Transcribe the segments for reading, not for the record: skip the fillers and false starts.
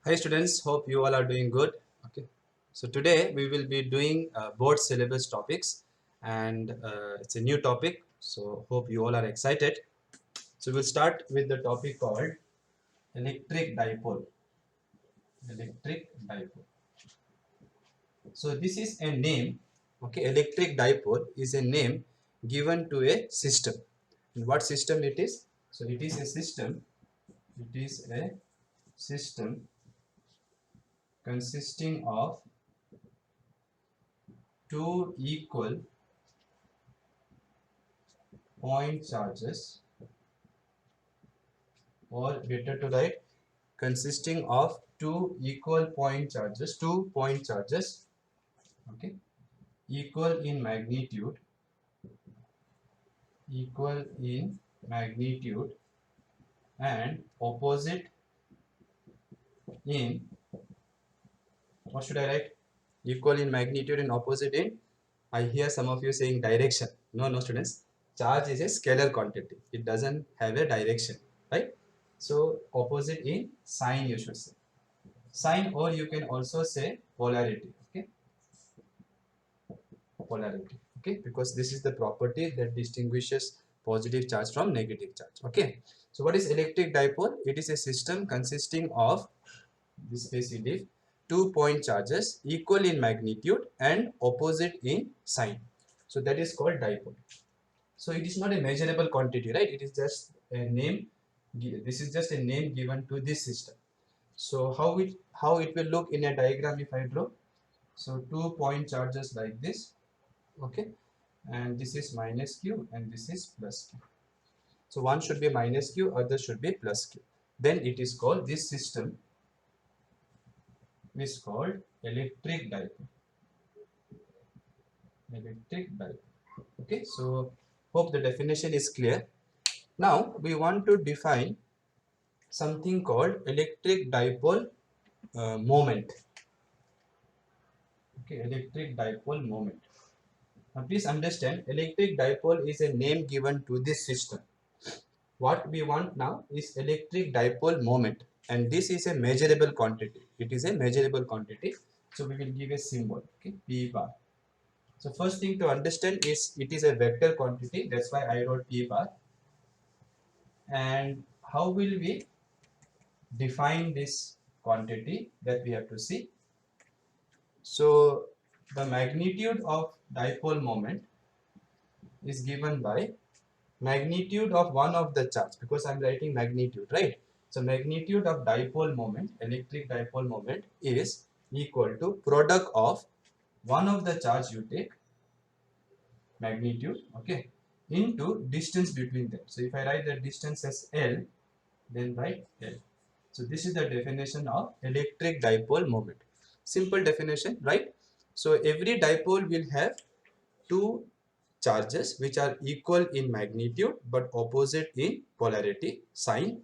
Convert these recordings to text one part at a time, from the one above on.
Hi students, hope you all are doing good. Okay, so today we will be doing board syllabus topics, and it's a new topic. So hope you all are excited. So we'll start with the topic called electric dipole. Electric dipole. So this is a name. Okay, electric dipole is a name given to a system. And what system it is? So it is a system. It is a system consisting of two equal point charges, or better to write, consisting of two point charges, okay, equal in magnitude, equal in magnitude and opposite in, what should I write? Equal in magnitude and opposite in, I hear some of you saying direction. No, students. Charge is a scalar quantity. It doesn't have a direction, right? So opposite in sign, you should say sign, or you can also say polarity. Okay, polarity. Okay, because this is the property that distinguishes positive charge from negative charge. Okay, so what is electric dipole? It is a system consisting of, this space you leave, two point charges equal in magnitude and opposite in sign. So that is called dipole. So it is not a measurable quantity, right? It is just a name. This is just a name given to this system. So how it will look in a diagram if I draw? So two point charges like this, okay, and this is minus q and this is plus q. So one should be minus q, other should be plus q. Then it is called, this system is called electric dipole. Electric dipole. Okay, so hope the definition is clear. Now we want to define something called electric dipole moment. Okay, electric dipole moment. Now please understand, electric dipole is a name given to this system. What we want now is electric dipole moment, and this is a measurable quantity. It is a measurable quantity. So we will give a symbol, okay, P bar. So first thing to understand is it is a vector quantity. That's why I wrote P bar. And how will we define this quantity, that we have to see. So the magnitude of dipole moment is given by magnitude of one of the charge, because I'm writing magnitude, right? So magnitude of dipole moment, electric dipole moment, is equal to product of one of the charge you take, magnitude, okay, into distance between them. So if I write the distance as L, then write L. So this is the definition of electric dipole moment. Simple definition, right? So every dipole will have two charges which are equal in magnitude but opposite in polarity, sign,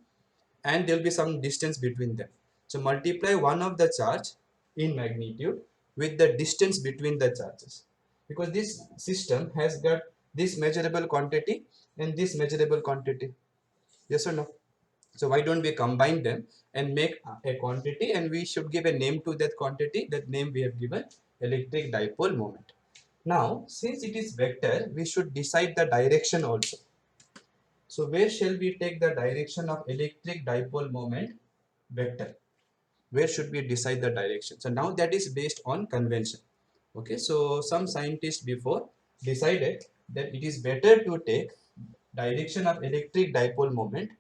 and there will be some distance between them. So multiply one of the charge in magnitude with the distance between the charges, because this system has got this measurable quantity and this measurable quantity. Yes or no? So why don't we combine them and make a quantity, and we should give a name to that quantity. That name we have given electric dipole moment. Now, since it is vector, we should decide the direction also. So where shall we take the direction of electric dipole moment? Vector. Where should we decide the direction? So now that is based on convention. Okay, so some scientists before decided that it is better to take direction of electric dipole moment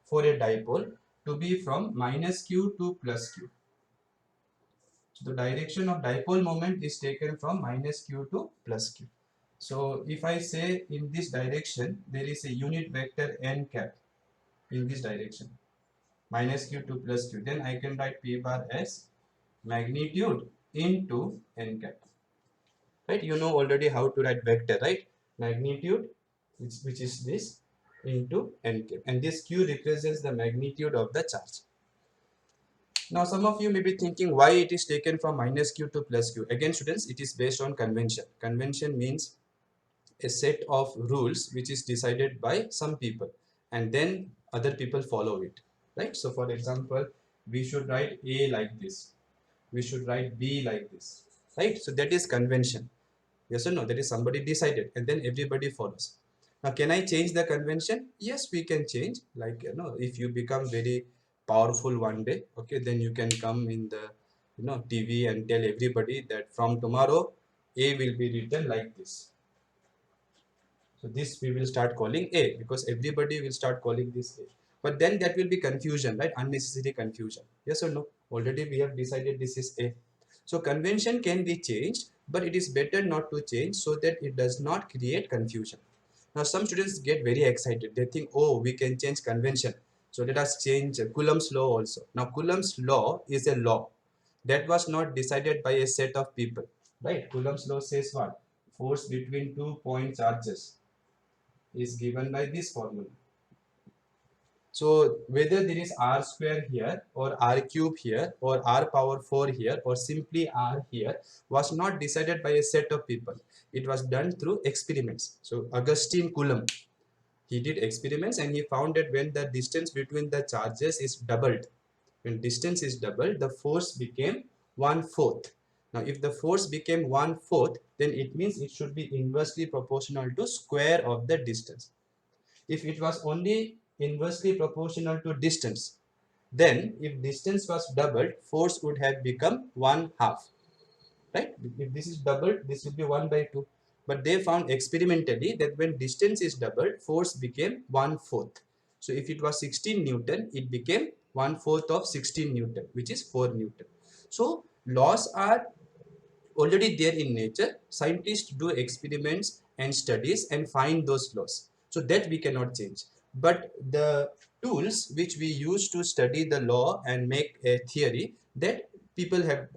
for a dipole to be from minus q to plus q. So the direction of dipole moment is taken from minus q to plus q. So if I say in this direction there is a unit vector n cap in this direction, minus q to plus q, then I can write p bar as magnitude into n cap. Right? You know already how to write vector, right? Magnitude, which is this, into n cap, and this q represents the magnitude of the charge. Now some of you may be thinking why it is taken from minus q to plus q. Again students, it is based on convention. Convention means a set of rules which is decided by some people and then other people follow it, right? So for example, we should write A like this, we should write B like this, right? So that is convention. Yes or no? That is somebody decided and then everybody follows. Now, can I change the convention? Yes, we can change. Like, if you become very powerful one day, okay, then you can come in the, TV and tell everybody that from tomorrow, A will be written like this. So this we will start calling A because everybody will start calling this A. But then that will be confusion, right? Unnecessary confusion. Yes or no? Already we have decided this is A. So convention can be changed, but it is better not to change so that it does not create confusion. Now some students get very excited. They think, oh, we can change convention. So let us change Coulomb's law also. Now Coulomb's law is a law that was not decided by a set of people, right? Coulomb's law says what? Force between 2 point charges is given by this formula. So whether there is r square here or r cube here or r power 4 here or simply r here was not decided by a set of people. It was done through experiments. So Augustine Coulomb, he did experiments and he found that when the distance between the charges is doubled, when distance is doubled, the force became 1/4. Now if the force became 1/4, then it means it should be inversely proportional to square of the distance. If it was only inversely proportional to distance, then if distance was doubled, force would have become 1/2, right? If this is doubled, this will be 1/2. But they found experimentally that when distance is doubled, force became 1/4. So if it was 16 Newton, it became 1/4 of 16 Newton, which is 4 Newton. So laws are already there in nature. Scientists do experiments and studies and find those laws, so that we cannot change. But the tools which we use to study the law and make a theory, that people have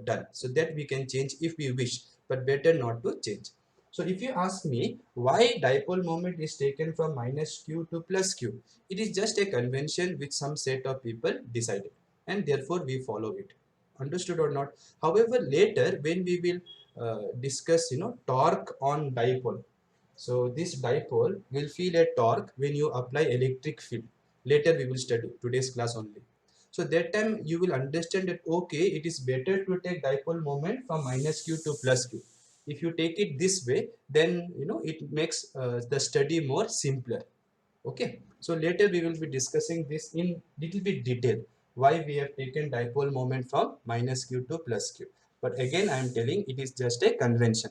done, so that we can change if we wish, but better not to change. So if you ask me why dipole moment is taken from minus q to plus q, it is just a convention which some set of people decided and therefore we follow it. Understood or not? However, later when we will discuss, torque on dipole. So this dipole will feel a torque when you apply electric field. Later we will study today's class only. So that time you will understand that okay, it is better to take dipole moment from minus q to plus q. If you take it this way, then it makes the study more simpler. Okay, so later we will be discussing this in little bit detail, why we have taken dipole moment from minus q to plus q. But again, I am telling it is just a convention.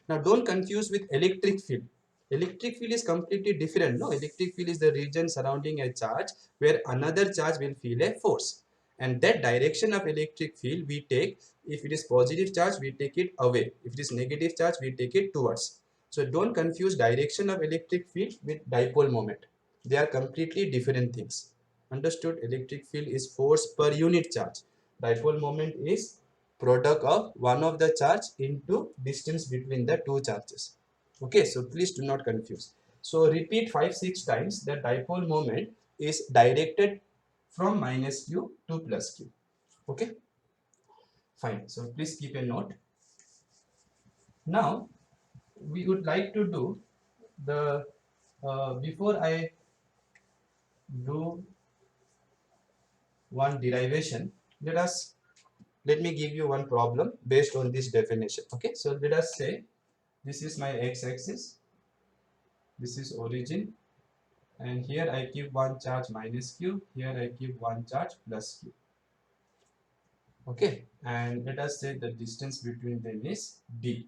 Now don't confuse with electric field. Electric field is completely different. No, electric field is the region surrounding a charge where another charge will feel a force. And that direction of electric field we take, if it is positive charge, we take it away. If it is negative charge, we take it towards. So don't confuse direction of electric field with dipole moment. They are completely different things. Understood? Electric field is force per unit charge. Dipole moment is product of one of the charge into distance between the two charges. Okay, so please do not confuse. So repeat 5-6 times that dipole moment is directed from minus q to plus q. Okay, fine. So please keep a note. Now we would like to do the before I do one derivation, let me give you one problem based on this definition. Okay, so let us say this is my x-axis, this is origin, and here I give one charge minus q, here I give one charge plus q. Okay, and let us say the distance between them is d.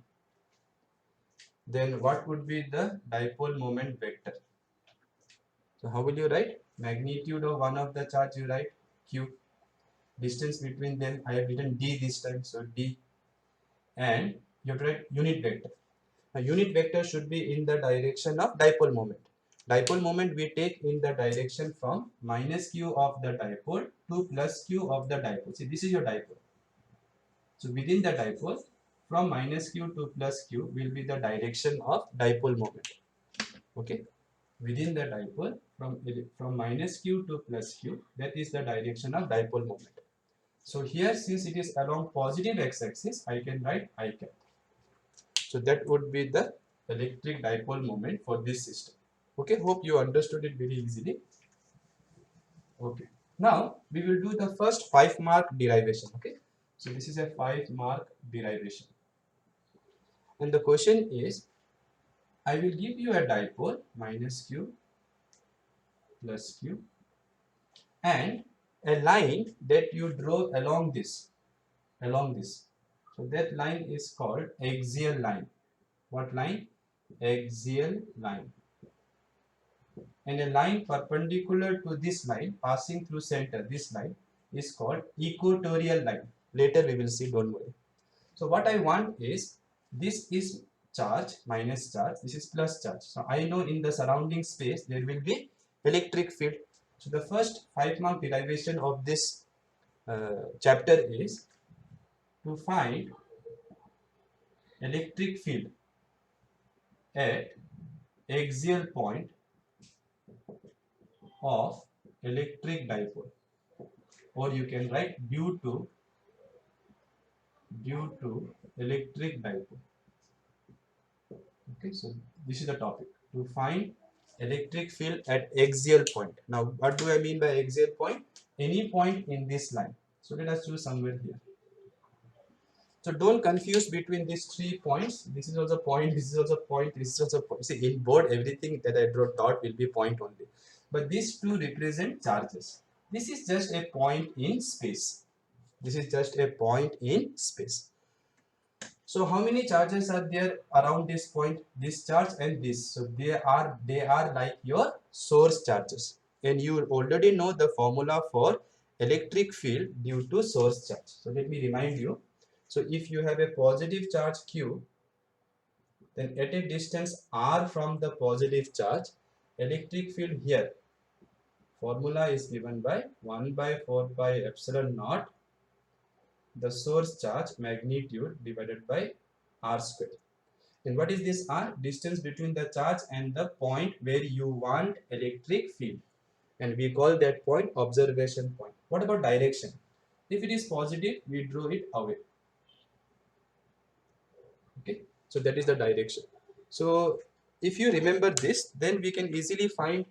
Then what would be the dipole moment vector? So how will you write? Magnitude of one of the charge you write q. Distance between them I have written d this time, so d. And you have to write unit vector. A unit vector should be in the direction of dipole moment. Dipole moment we take in the direction from minus q of the dipole to plus q of the dipole. See, this is your dipole. So within the dipole, from minus q to plus q will be the direction of dipole moment. Okay. Within the dipole, from minus q to plus q, that is the direction of dipole moment. So here, since it is along positive x-axis, I can write I cap. So that would be the electric dipole moment for this system. Okay, hope you understood it very easily. Okay, Now we will do the first 5-mark derivation. Okay, so this is a 5-mark derivation, and the question is, I will give you a dipole minus q plus q and a line that you draw along this. So that line is called axial line. What line? Axial line. And a line perpendicular to this line passing through center, this line is called equatorial line. Later we will see, don't worry. So what I want is, this is charge minus charge, this is plus charge. So I know in the surrounding space there will be electric field. So the first 5-mark derivation of this chapter is to find electric field at axial point of electric dipole, or you can write due to electric dipole. Okay, so this is the topic, to find electric field at axial point. Now what do I mean by axial point? Any point in this line. So let us choose somewhere here. So don't confuse between these 3 points. This is also point, this is also point, this is also point. See, in board everything that I draw dot will be point only, but these two represent charges. This is just a point in space. This is just a point in space. So how many charges are there around this point? This charge and this. So they are like your source charges. And you already know the formula for electric field due to source charge. So let me remind you. So if you have a positive charge Q, then at a distance r from the positive charge, electric field here, formula is given by 1 by 4 pi epsilon naught the source charge magnitude divided by r square. And what is this r? Distance between the charge and the point where you want electric field. And we call that point observation point. What about direction? If it is positive, we draw it away. Okay, so that is the direction. So if you remember this, then we can easily find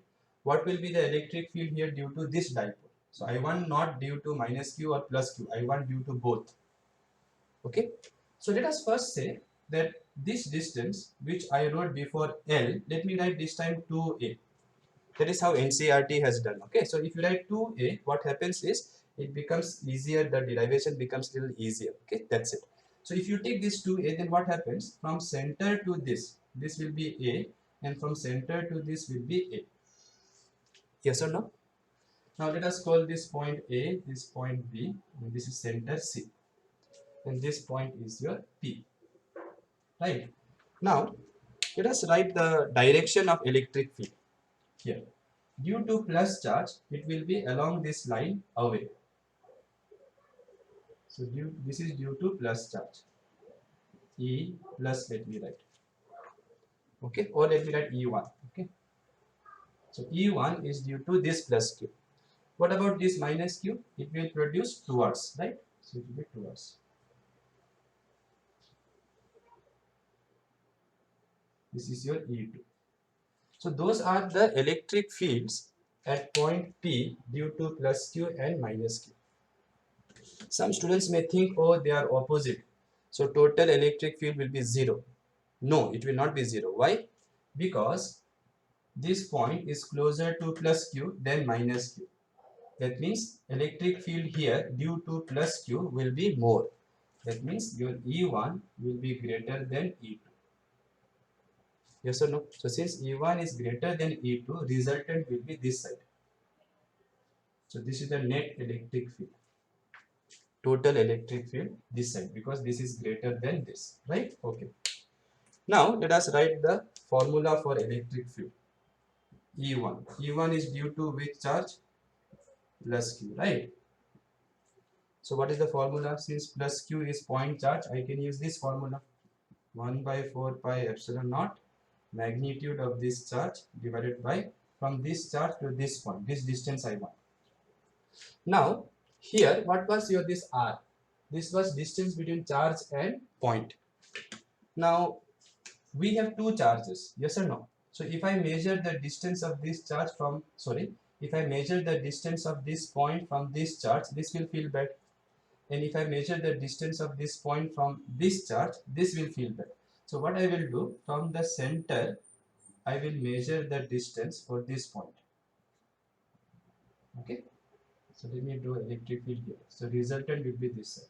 what will be the electric field here due to this dipole. So I want not due to minus q or plus q, I want due to both. Okay, so let us first say that this distance which I wrote before L, let me write this time 2a. That is how NCERT has done. Okay, so if you write 2a, what happens is it becomes easier, the derivation becomes a little easier. Okay, that's it. So if you take this 2a, then what happens? From center to this will be a, and from center to this will be a. Yes or no? Now let us call this point A, this point B, and this is center C. And this point is your P. Right? Now, let us write the direction of electric field here. Due to plus charge, it will be along this line away. So this is due to plus charge. E plus, let me write. Okay, or let me write E1. Okay. So E1 is due to this plus Q. What about this minus Q? It will produce towards, right? So it will be towards. This is your E2. So those are the electric fields at point P due to plus Q and minus Q. Some students may think, oh, they are opposite. So total electric field will be 0. No, it will not be 0. Why? Because this point is closer to plus Q than minus Q. That means electric field here due to plus Q will be more. That means your E1 will be greater than E2. Yes or no? So since E1 is greater than E2, resultant will be this side. So this is the net electric field. Total electric field this side, because this is greater than this, right? Okay. Now let us write the formula for electric field. E1. E1 is due to which charge? Plus Q, right? So what is the formula? Since plus Q is point charge, I can use this formula. 1 by 4 pi epsilon naught magnitude of this charge divided by, from this charge to this point, this distance I want. Now here, what was your this R? This was distance between charge and point. Now we have two charges, yes or no? So if I measure the distance of this charge from, sorry, If I measure the distance of this point from this charge, this will feel bad. And if I measure the distance of this point from this charge, this will feel bad. So what I will do, from the center, I will measure the distance for this point. Okay. So let me do electric field here. So resultant will be this side.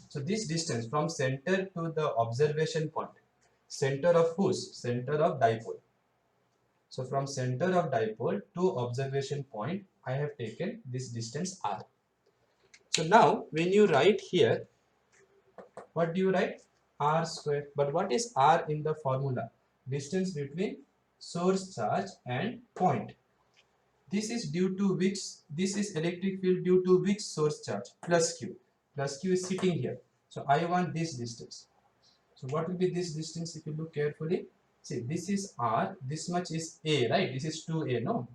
So this distance from center to the observation point, center of whose? Center of dipole. So from center of dipole to observation point, I have taken this distance r. So now when you write here, what do you write? R square. But what is r in the formula? Distance between source charge and point. This is due to which, this is electric field due to which source charge? Plus q. Plus q is sitting here. So I want this distance. So what will be this distance if you look carefully? See, this is r, this much is a, right? This is 2a, no?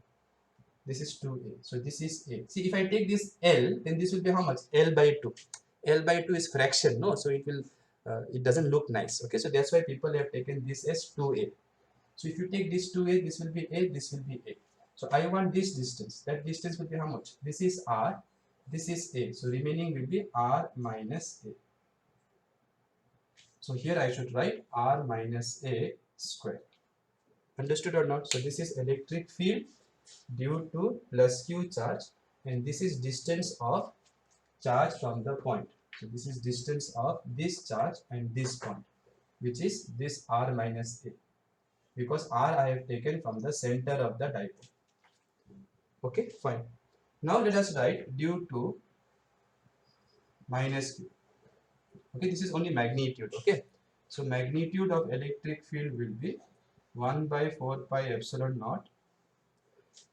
This is 2a. So this is a. See, if I take this L, then this will be how much? L by 2. L by 2 is fraction, no? So it will, it doesn't look nice. Okay, so that's why people have taken this as 2a. So if you take this 2a, this will be a, this will be a. So I want this distance. That distance will be how much? This is r, this is a. So remaining will be r minus a. So here I should write r minus a square. Understood or not? So this is electric field due to plus q charge, and this is distance of charge from the point. So this is distance of this charge and this point, which is this r minus a, because r I have taken from the center of the dipole. Okay, fine. Now let us write due to minus q. Okay, this is only magnitude. Okay, so magnitude of electric field will be 1 by 4 pi epsilon naught.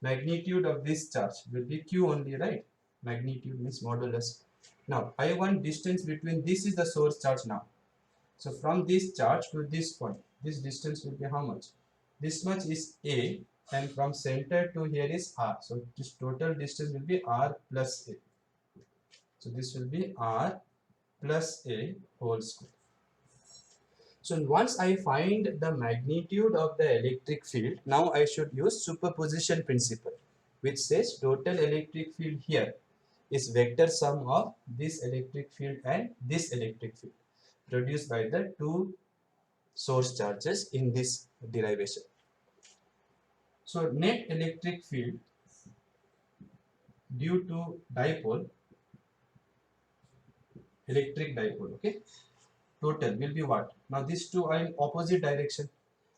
Magnitude of this charge will be q only, right? Magnitude means modulus. Now I want distance between, this is the source charge now. So from this charge to this point, this distance will be how much? This much is a, and from center to here is r. So this total distance will be r plus a. So this will be r plus a whole square. So once I find the magnitude of the electric field, now I should use superposition principle, which says total electric field here is vector sum of this electric field and this electric field produced by the two source charges in this derivation. So net electric field due to dipole, electric dipole, okay, total will be what? Now these two are in opposite direction,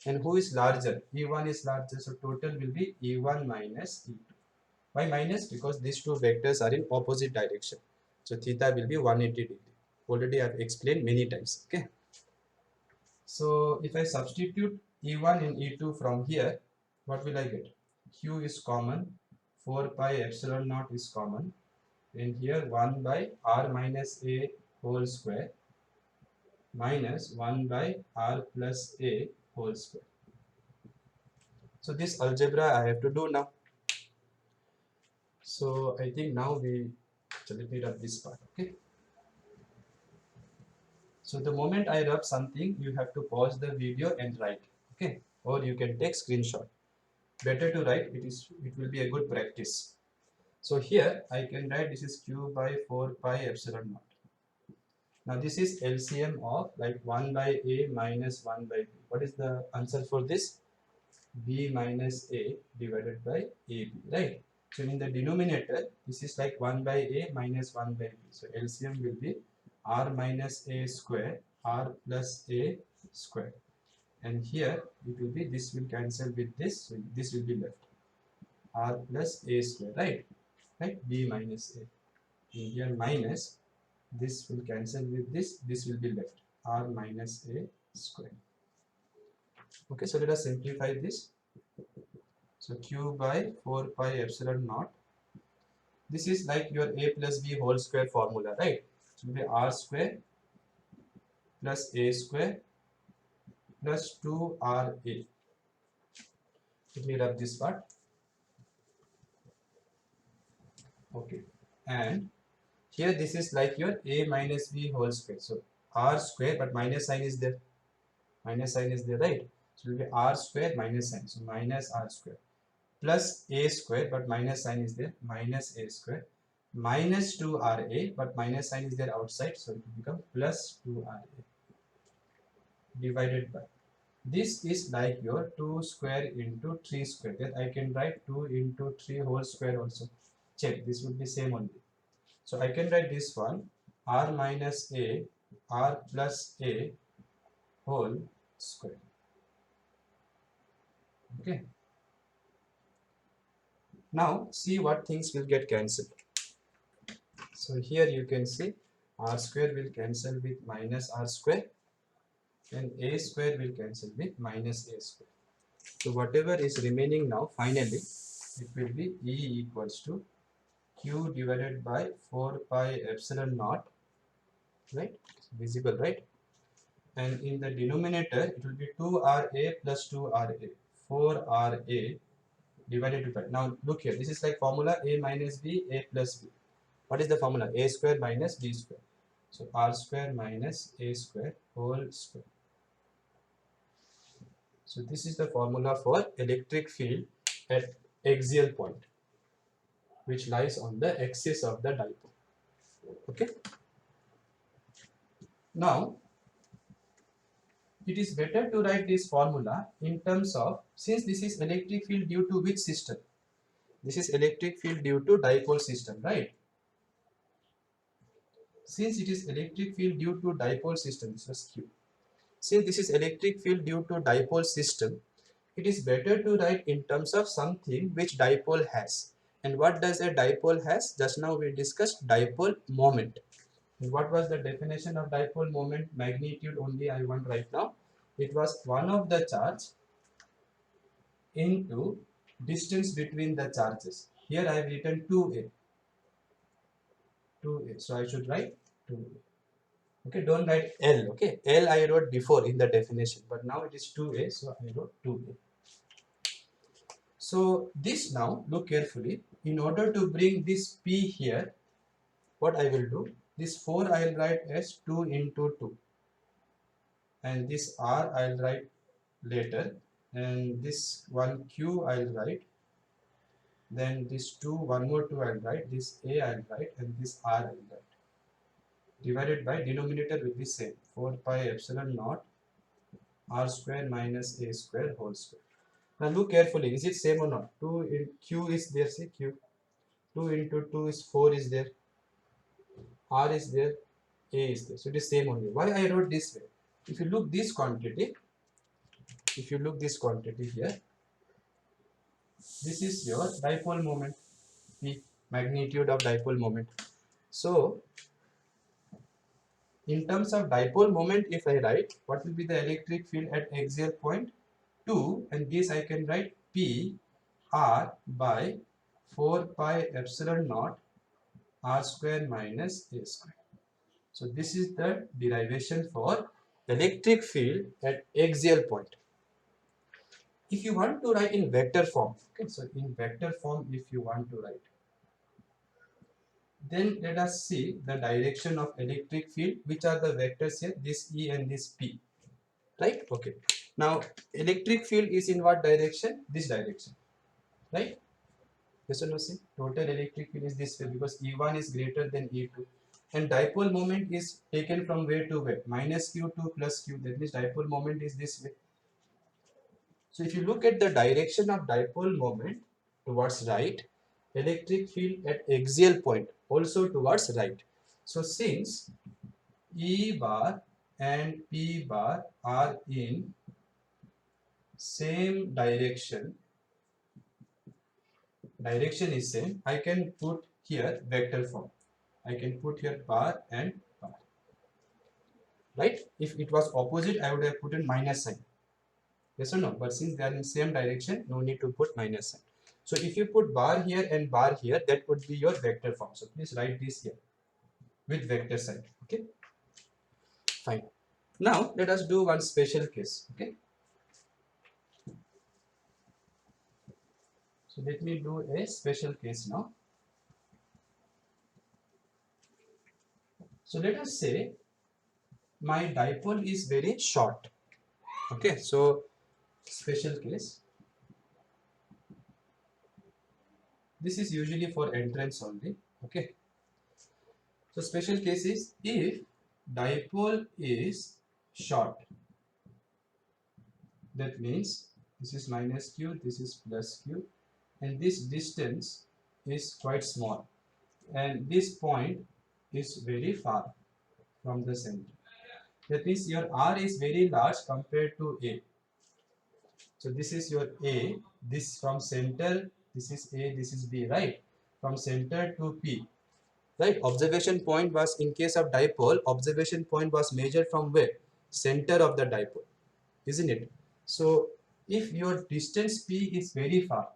and who is larger? E1 is larger, so total will be E1 minus E2. Why minus? Because these two vectors are in opposite direction, so theta will be 180 degree. Already I have explained many times. Okay, so if I substitute E1 and E2 from here, what will I get? Q is common, 4 pi epsilon naught is common, and here 1 by r minus a whole square minus 1 by r plus a whole square. So this algebra I have to do now. So I think now let me rub this part. Okay. So the moment I rub something, you have to pause the video and write. Okay, or you can take screenshot. Better to write. It will be a good practice. So here I can write this is q by 4 pi epsilon naught. Now this is LCM of like 1 by a minus 1 by b. What is the answer for this? B minus a divided by ab, right? So in the denominator, this is like 1 by a minus 1 by b. So LCM will be r minus a square, r plus a square. And here it will be, this will cancel with this, so this will be left. R plus a square, right? Right? B minus a. And here minus, this will cancel with this will be left. R minus a square. Okay, so let us simplify this. So q by 4 pi epsilon naught. This is like your a plus b whole square formula, right? So it will be r square plus a square plus 2ra. Let me rub this part. Okay, and here this is like your a minus b whole square. So r square, but minus sign is there. Minus sign is there, right? So it will be r square minus sign. So minus r square. plus a square, but minus sign is there, minus a square, minus 2ra, but minus sign is there outside, so it will become plus 2ra divided by, this is like your 2 square into 3 square, then I can write 2 into 3 whole square also. Check, this would be same only. So I can write this one, r minus a, r plus a whole square. Okay. Now see what things will get cancelled. So here you can see r square will cancel with minus r square, and a square will cancel with minus a square. So whatever is remaining now, finally it will be E equals to q divided by 4 pi epsilon naught, right? Visible, right? And in the denominator it will be 2ra plus 2ra, 4ra divided by. Now look here, this is like formula a minus b, a plus b. What is the formula? A square minus b square. So r square minus a square whole square. So this is the formula for electric field at axial point, which lies on the axis of the dipole. Okay. Now it is better to write this formula in terms of, since this is electric field due to which system? This is electric field due to dipole system, right? Since it is electric field due to dipole system, this was Q. Since this is electric field due to dipole system, it is better to write in terms of something which dipole has. And what does a dipole has? Just now we discussed dipole moment. And what was the definition of dipole moment? Magnitude only I want right now. It was one of the charge into distance between the charges. Here I have written 2a. 2a. So I should write 2a. Okay, don't write L. Okay, L I wrote before in the definition, but now it is 2a, so I wrote 2a. So this now, look carefully, in order to bring this P here, what I will do, this 4 I will write as 2 into 2, and this R I will write later, and this one Q I will write, then this 2, one more 2 I will write, this A I will write, and this R I will write, divided by denominator will be same, 4 pi epsilon naught R square minus A square whole square. Now look carefully, is it same or not? 2 in Q is there, see Q. 2 into 2 is 4 is there. R is there, A is there. So it is same only. Why I wrote this way? If you look this quantity, here, this is your dipole moment, P, magnitude of dipole moment. So in terms of dipole moment, if I write, what will be the electric field at axial point? 2, and this I can write P R by 4 pi epsilon naught R square minus A square. So this is the derivation for electric field at axial point. If you want to write in vector form, okay, so in vector form if you want to write, then let us see the direction of electric field, which are the vectors here, this E and this P, right? Okay. Now electric field is in what direction? This direction, right? Yes or no? See, total electric field is this way because E1 is greater than E2. And dipole moment is taken from where to where? Minus Q to plus Q. That means dipole moment is this way. So if you look at the direction of dipole moment towards right, electric field at axial point also towards right. So since E bar and P bar are in same direction, direction is same, I can put here vector form. I can put here bar and bar, right? If it was opposite, I would have put in minus sign. Yes or no? But since they are in same direction, no need to put minus sign. So if you put bar here and bar here, that would be your vector form. So please write this here with vector sign. Okay, fine. Now let us do one special case. Okay. So let me do a special case now. So let us say my dipole is very short. Okay, so special case. This is usually for entrance only. Okay. So special case is if dipole is short, that means this is minus q, this is plus q, and this distance is quite small, and this point is very far from the center. That means your R is very large compared to A. So this is your A, this from center, this is A, this is B, right? From center to P, right? Observation point was, in case of dipole, observation point was measured from where? Center of the dipole, isn't it? So if your distance P is very far,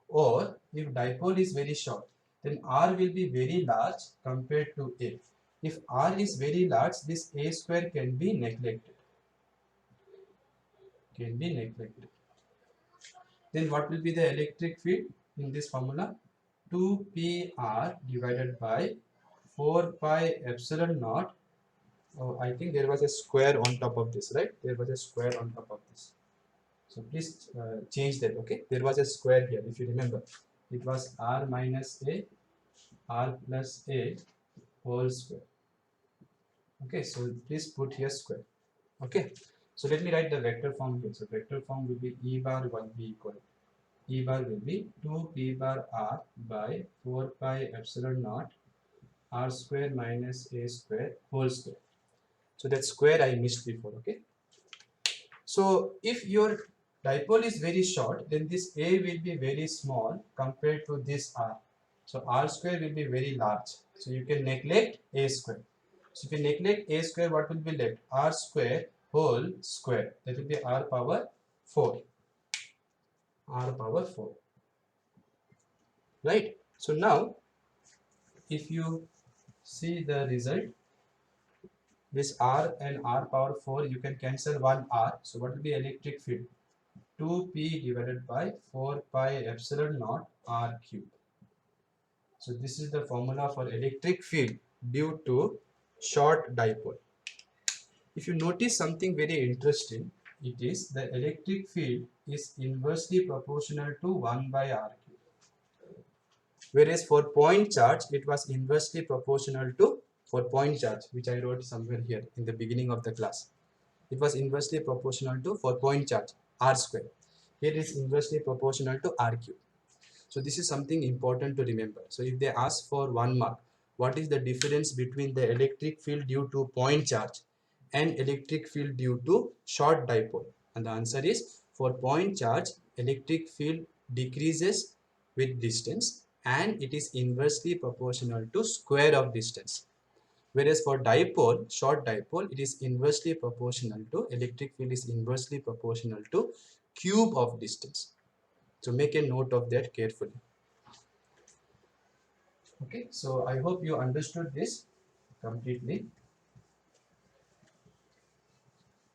or if dipole is very short, then R will be very large compared to A. If R is very large, this A square can be neglected. Then what will be the electric field in this formula? 2pr divided by 4 pi epsilon naught. Oh, I think there was a square on top of this, right? There was a square on top of this. So please change that, okay? There was a square here, if you remember. It was r minus a, r plus a whole square. Okay, so please put here square. Okay, so let me write the vector form here. So vector form will be E bar will be equal. E bar will be 2p bar r by 4 pi epsilon naught r square minus a square whole square. So that square I missed before, okay? So if your dipole is very short, then this A will be very small compared to this R. So R square will be very large. So you can neglect A square. So if you neglect A square, what will be left? R square whole square. That will be R power 4. R power 4. Right? So now, if you see the result, this R and R power 4, you can cancel one R. So what will be electric field? 2p divided by 4 pi epsilon naught R cube. So this is the formula for electric field due to short dipole. If you notice something very interesting, it is the electric field is inversely proportional to 1 by R cube. Whereas for point charge, it was inversely proportional to, for point charge, which I wrote somewhere here in the beginning of the class. It was inversely proportional to, for point charge, R square. Here it is inversely proportional to R cube. So this is something important to remember. So if they ask for 1 mark, what is the difference between the electric field due to point charge and electric field due to short dipole? And the answer is, for point charge, electric field decreases with distance and it is inversely proportional to square of distance. Whereas for dipole, short dipole, it is inversely proportional to, electric field is inversely proportional to cube of distance. So make a note of that carefully. Okay, so I hope you understood this completely.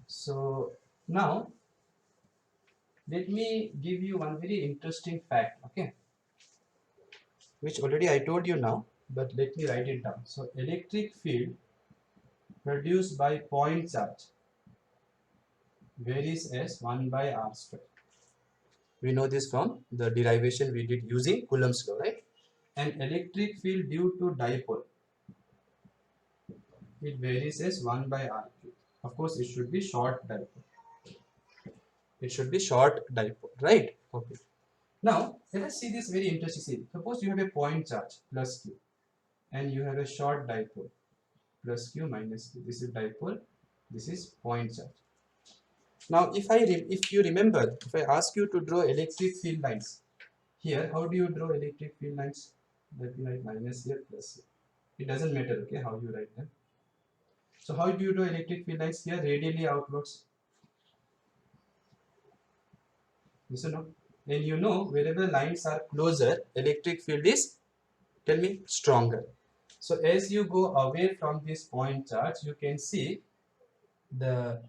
So now let me give you one very interesting fact, okay, which already I told you now, but let me write it down. So electric field produced by point charge varies as 1 by r square. We know this from the derivation we did using Coulomb's law, right? And electric field due to dipole, it varies as 1 by r cube. Of course, it should be short dipole. It should be short dipole, right? Okay. Now, let us see this very interesting thing. Suppose you have a point charge plus q and you have a short dipole plus q minus q. This is dipole, this is point charge. Now, if you remember, if I ask you to draw electric field lines, here, how do you draw electric field lines? Let me write minus here plus here. It doesn't matter, okay, how you write them. So, how do you draw electric field lines here? Radially outwards. Yes or no? And you know, wherever lines are closer, electric field is, tell me, stronger. So as you go away from this point charge, you can see the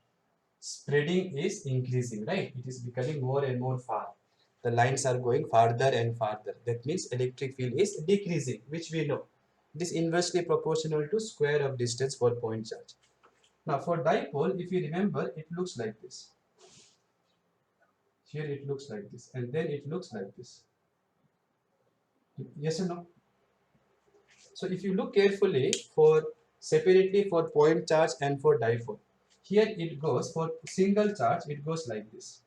spreading is increasing, right? It is becoming more and more far. The lines are going farther and farther. That means electric field is decreasing, which we know. It is inversely proportional to square of distance for point charge. Now for dipole, if you remember, it looks like this. Here it looks like this, and then it looks like this. Yes or no? So if you look carefully for separately for point charge and for dipole, here it goes for single charge, it goes like this,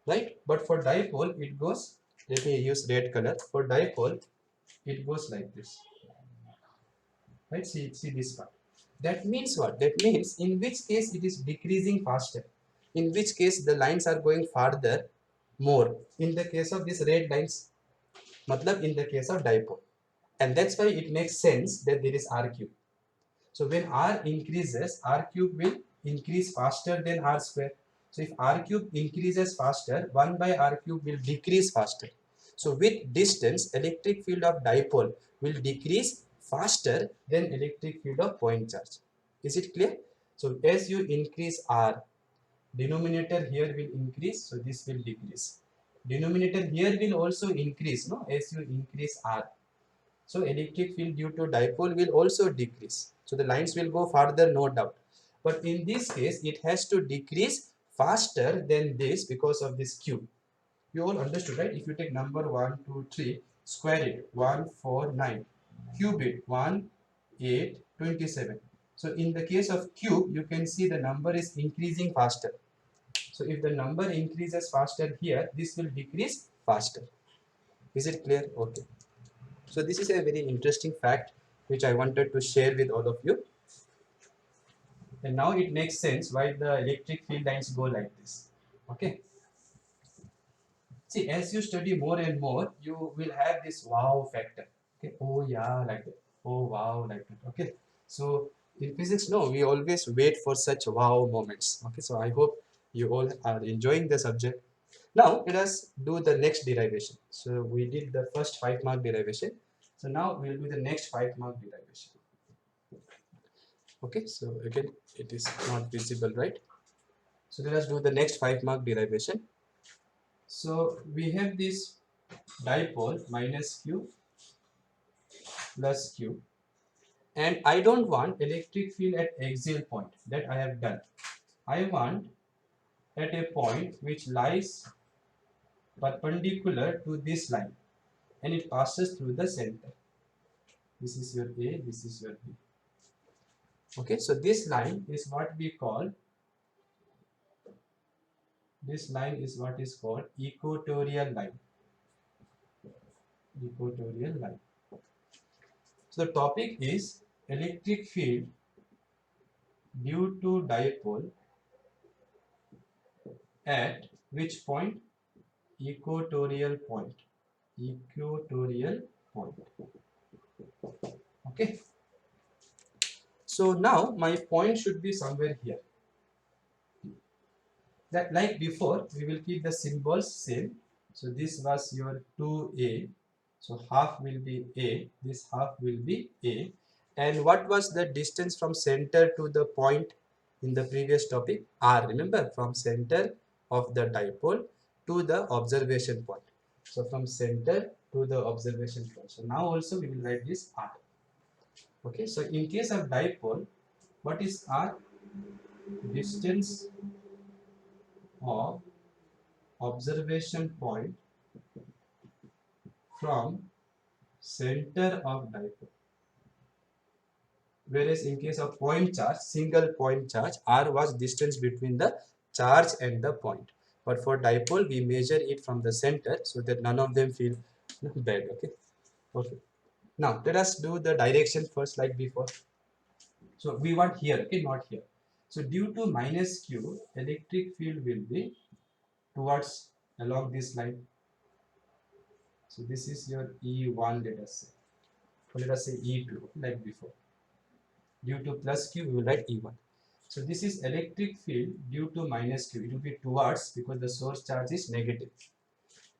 right? But for dipole, it goes, let me use red color. For dipole, it goes like this, right? See this part. That means what? That means in which case it is decreasing faster, in which case the lines are going farther more. In the case of these red lines, matlab in the case of dipole, and that's why it makes sense that there is r cube. So when r increases, r cube will increase faster than r square. So if r cube increases faster, 1 by r cube will decrease faster. So with distance, electric field of dipole will decrease faster than electric field of point charge. Is it clear? So as you increase r, denominator here will increase, so this will decrease. Denominator here will also increase, no, as you increase r. So electric field due to dipole will also decrease. So the lines will go farther, no doubt. But in this case, it has to decrease faster than this because of this cube. You all understood, right? If you take number 1, 2, 3, square it, 1, 4, 9. Cube it, 1, 8, 27. So in the case of cube, you can see the number is increasing faster. So if the number increases faster here, this will decrease faster. Is it clear? Okay. So this is a very interesting fact which I wanted to share with all of you. And now it makes sense why the electric field lines go like this. Okay. See, as you study more and more, you will have this wow factor. Okay. Oh yeah, like that. Oh wow, like that. Okay. So in physics, no, we always wait for such wow moments. Okay. So I hope you all are enjoying the subject. Now let us do the next derivation. So we did the first 5-mark derivation. So now we'll do the next 5-mark derivation. Okay, so again it is not visible, right? So let us do the next 5-mark derivation. So we have this dipole minus q plus q, and I don't want electric field at axial point, that I have done. I want at a point which lies perpendicular to this line and it passes through the center. This is your A, this is your B. Okay, so this line is what we call, this line is what is called equatorial line. Equatorial line. So the topic is electric field due to dipole at which point? Equatorial point. Equatorial point. Okay. So now my point should be somewhere here. That like before, we will keep the symbols same. So this was your 2a. So half will be a. This half will be a. And what was the distance from center to the point in the previous topic? R. Remember, from center of the dipole to the observation point. So from center to the observation point. So now also we will write this R. Okay. So in case of dipole, what is R? Distance of observation point from center of dipole. Whereas in case of point charge, single point charge, r was distance between the charge and the point. But for dipole, we measure it from the center so that none of them feel bad. Okay. Okay. Now let us do the direction first, like before. So we want here, okay, not here. So due to minus q, electric field will be towards along this line. So this is your E1, let us say. Or let us say E2, like before. Due to plus q, we will write E1. So this is electric field due to minus q. It will be towards because the source charge is negative.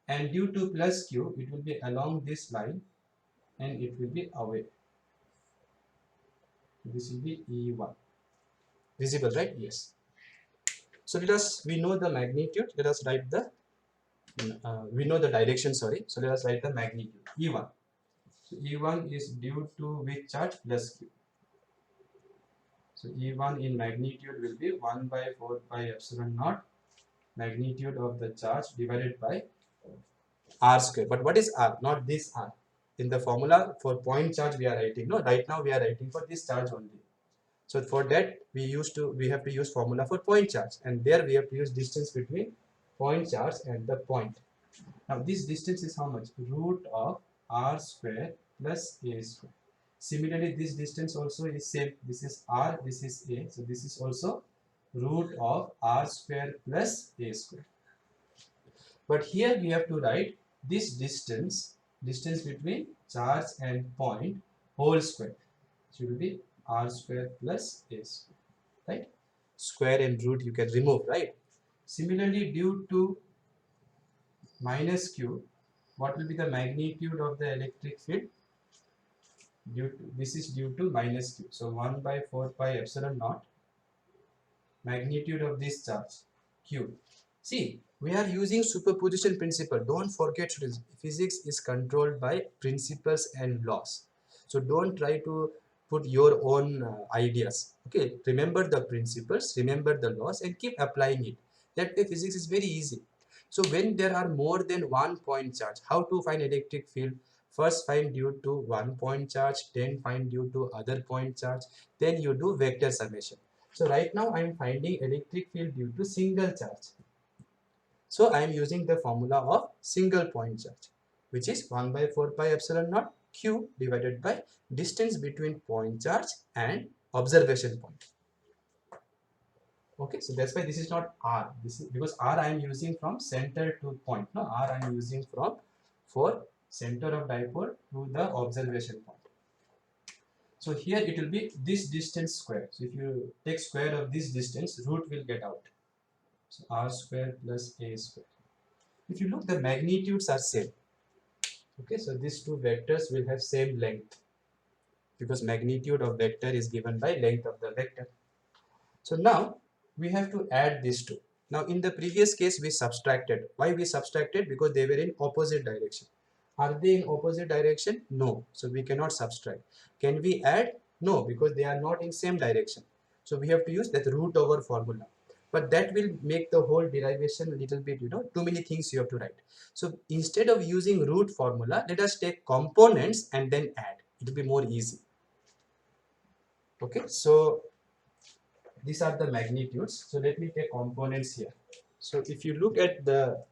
And due to plus q, it will be along this line and it will be away. This will be E1. Visible, right? Yes. So let us, we know the magnitude. Let us write the, we know the direction, sorry. So let us write the magnitude, E1. So E1 is due to which charge? Plus q. So E1 in magnitude will be 1 by 4 pi epsilon naught magnitude of the charge divided by r square. But what is r? Not this r. In the formula for point charge we are writing. No, right now we are writing for this charge only. So for that we have to use formula for point charge, and there we have to use distance between point charge and the point. Now this distance is how much? Root of r square plus a square. Similarly, this distance also is same. This is r, this is a. So this is also root of r square plus a square. But here we have to write this distance between charge and point whole square. So it will be r square plus a square, right? Square and root you can remove, right? Similarly, due to minus q, what will be the magnitude of the electric field? This is due to minus q. So 1 by 4 pi epsilon naught magnitude of this charge q. See, we are using superposition principle. Don't forget, students, physics is controlled by principles and laws. So don't try to put your own ideas. Okay, remember the principles, remember the laws, and keep applying it. That way physics is very easy. So when there are more than one point charge, how to find electric field? First find due to one point charge, then find due to other point charge, then you do vector summation. So right now I am finding electric field due to single charge. So I am using the formula of single point charge, which is 1 by 4 pi epsilon naught q divided by distance between point charge and observation point. Okay, so that's why this is not r. This is because r I am using from center to point. No, r I am using from for center of dipole to the observation point. So here it will be this distance square. So if you take square of this distance, root will get out. So r square plus a square. If you look, the magnitudes are same. Okay, so these two vectors will have same length because magnitude of vector is given by length of the vector. So now we have to add these two. Now in the previous case we subtracted. Why we subtracted? Because they were in opposite direction. Are they in opposite direction? No. So we cannot subtract. Can we add? No, because they are not in same direction. So we have to use that root over formula. But that will make the whole derivation a little bit, too many things you have to write. So instead of using root formula, let us take components and then add. It will be more easy. Okay, so these are the magnitudes. So let me take components here. So if you look at the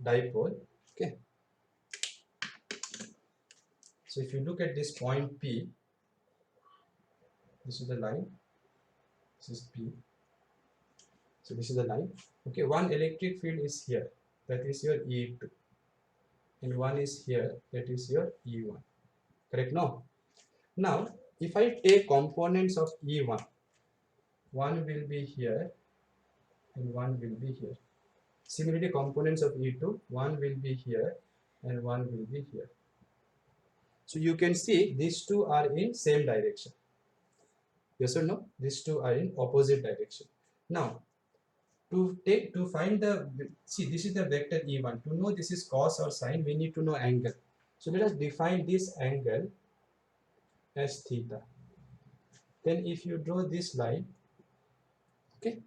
dipole, okay. So if you look at this point P, this is the line, this is P. So this is the line. Okay, one electric field is here, that is your E2. And one is here, that is your E1. Correct? No? Now, if I take components of E1, one will be here and one will be here. Similarly, components of E2, one will be here and one will be here. So you can see these two are in same direction. Yes or no? These two are in opposite direction. Now, to find the, see, this is the vector E1. To know this is cos or sine, we need to know angle. So let us define this angle as theta. Then if you draw this line, okay,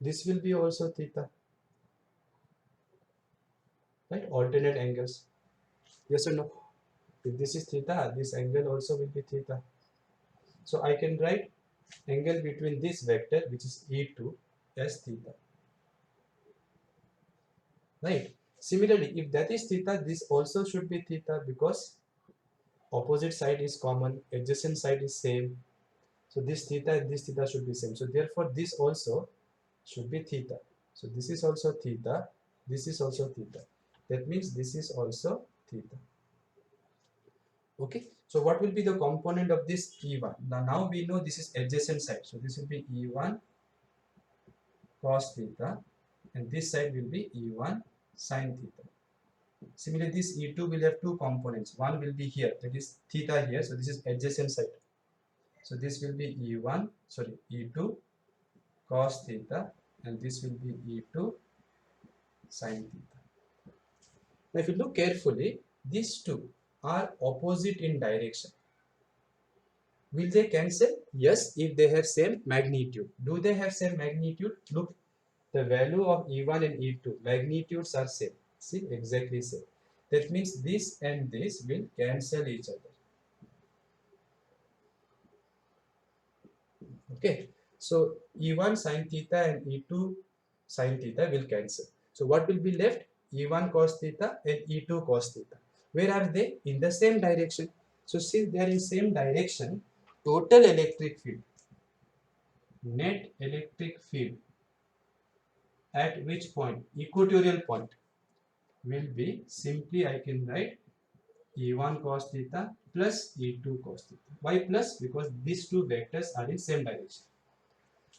this will be also theta, right? Alternate angles. Yes or no? If this is theta, this angle also will be theta. So I can write angle between this vector, which is E2, as theta. Right? Similarly, if that is theta, this also should be theta because opposite side is common, adjacent side is same. So this theta and this theta should be same. So therefore, this also should be theta. So this is also theta. This is also theta. That means this is also theta. Okay. So what will be the component of this E1? Now we know this is adjacent side. So this will be E1 cos theta, and this side will be E1 sin theta. Similarly, this E2 will have two components. One will be here, that is theta here. So this is adjacent side. So this will be E2 cos theta, and this will be E2 sin theta. Now if you look carefully, these two are opposite in direction. Will they cancel? Yes, if they have same magnitude. Do they have same magnitude? Look, the value of E1 and E2, magnitudes are same. See, exactly same. That means this and this will cancel each other. Okay, so E1 sin theta and E2 sin theta will cancel. So what will be left? E1 cos theta and E2 cos theta. Where are they? In the same direction. So since they are in same direction, total electric field, net electric field at which point? Equatorial point will be simply I can write E1 cos theta plus E2 cos theta. Why plus? Because these two vectors are in same direction.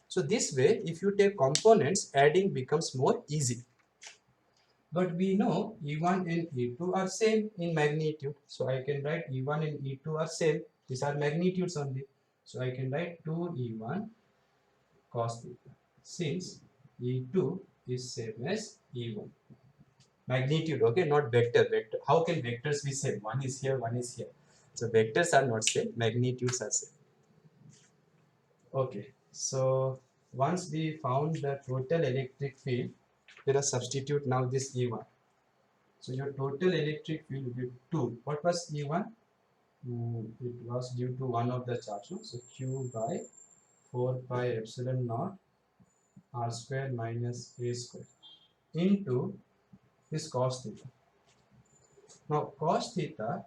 So this way, if you take components, adding becomes more easy. But we know E1 and E2 are same in magnitude. So I can write E1 and E2 are same. These are magnitudes only. So I can write 2E1 cos theta. Since E2 is same as E1. Magnitude, okay, not vector. Vector. How can vectors be same? One is here, one is here. So vectors are not same, magnitudes are same. Okay, so once we found the total electric field, let us substitute now this E1. So your total electric field will be 2. What was E1? It was due to one of the charge. No? So Q by 4 pi epsilon naught R square minus A square into this cos theta. Now cos theta,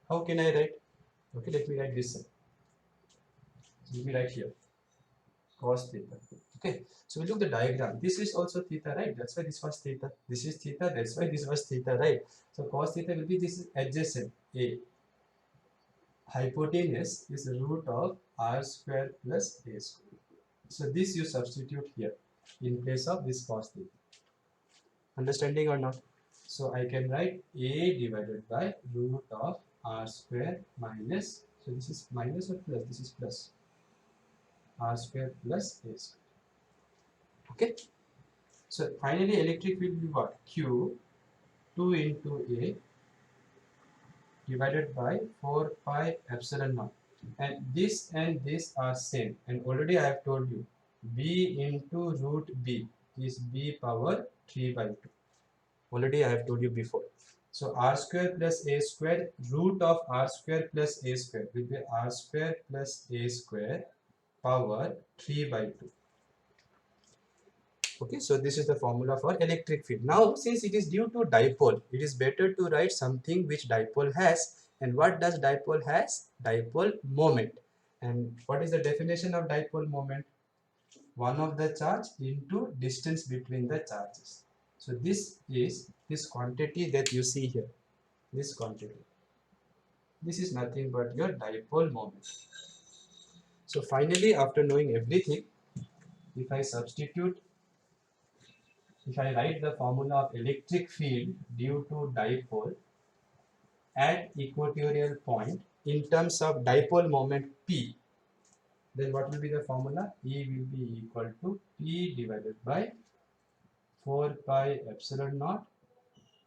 how can I write? Okay, let me write this. So let me write here cos theta. Okay, so we look the diagram. This is also theta, right? That's why this was theta. This is theta. That's why this was theta, right? So cos theta will be this is adjacent A. Hypotenuse is root of R square plus A square. So this you substitute here in place of this cos theta. Understanding or not? So I can write A divided by root of R square minus. So this is minus or plus? This is plus. R square plus A square. Okay. So finally electric field will be what? Q 2 into A divided by 4 pi epsilon naught. And this are same. And already I have told you B into root B is B power 3 by 2. Already I have told you before. So R square plus A square, root of R square plus A square will be R square plus A square power 3 by 2. Okay, so this is the formula for electric field. Now, since it is due to dipole, it is better to write something which dipole has. And what does dipole has? Dipole moment. And what is the definition of dipole moment? One of the charge into distance between the charges. So this is this quantity that you see here. This quantity. This is nothing but your dipole moment. So finally, after knowing everything, if I substitute, if I write the formula of electric field due to dipole at equatorial point in terms of dipole moment P, then what will be the formula? E will be equal to P divided by 4 pi epsilon naught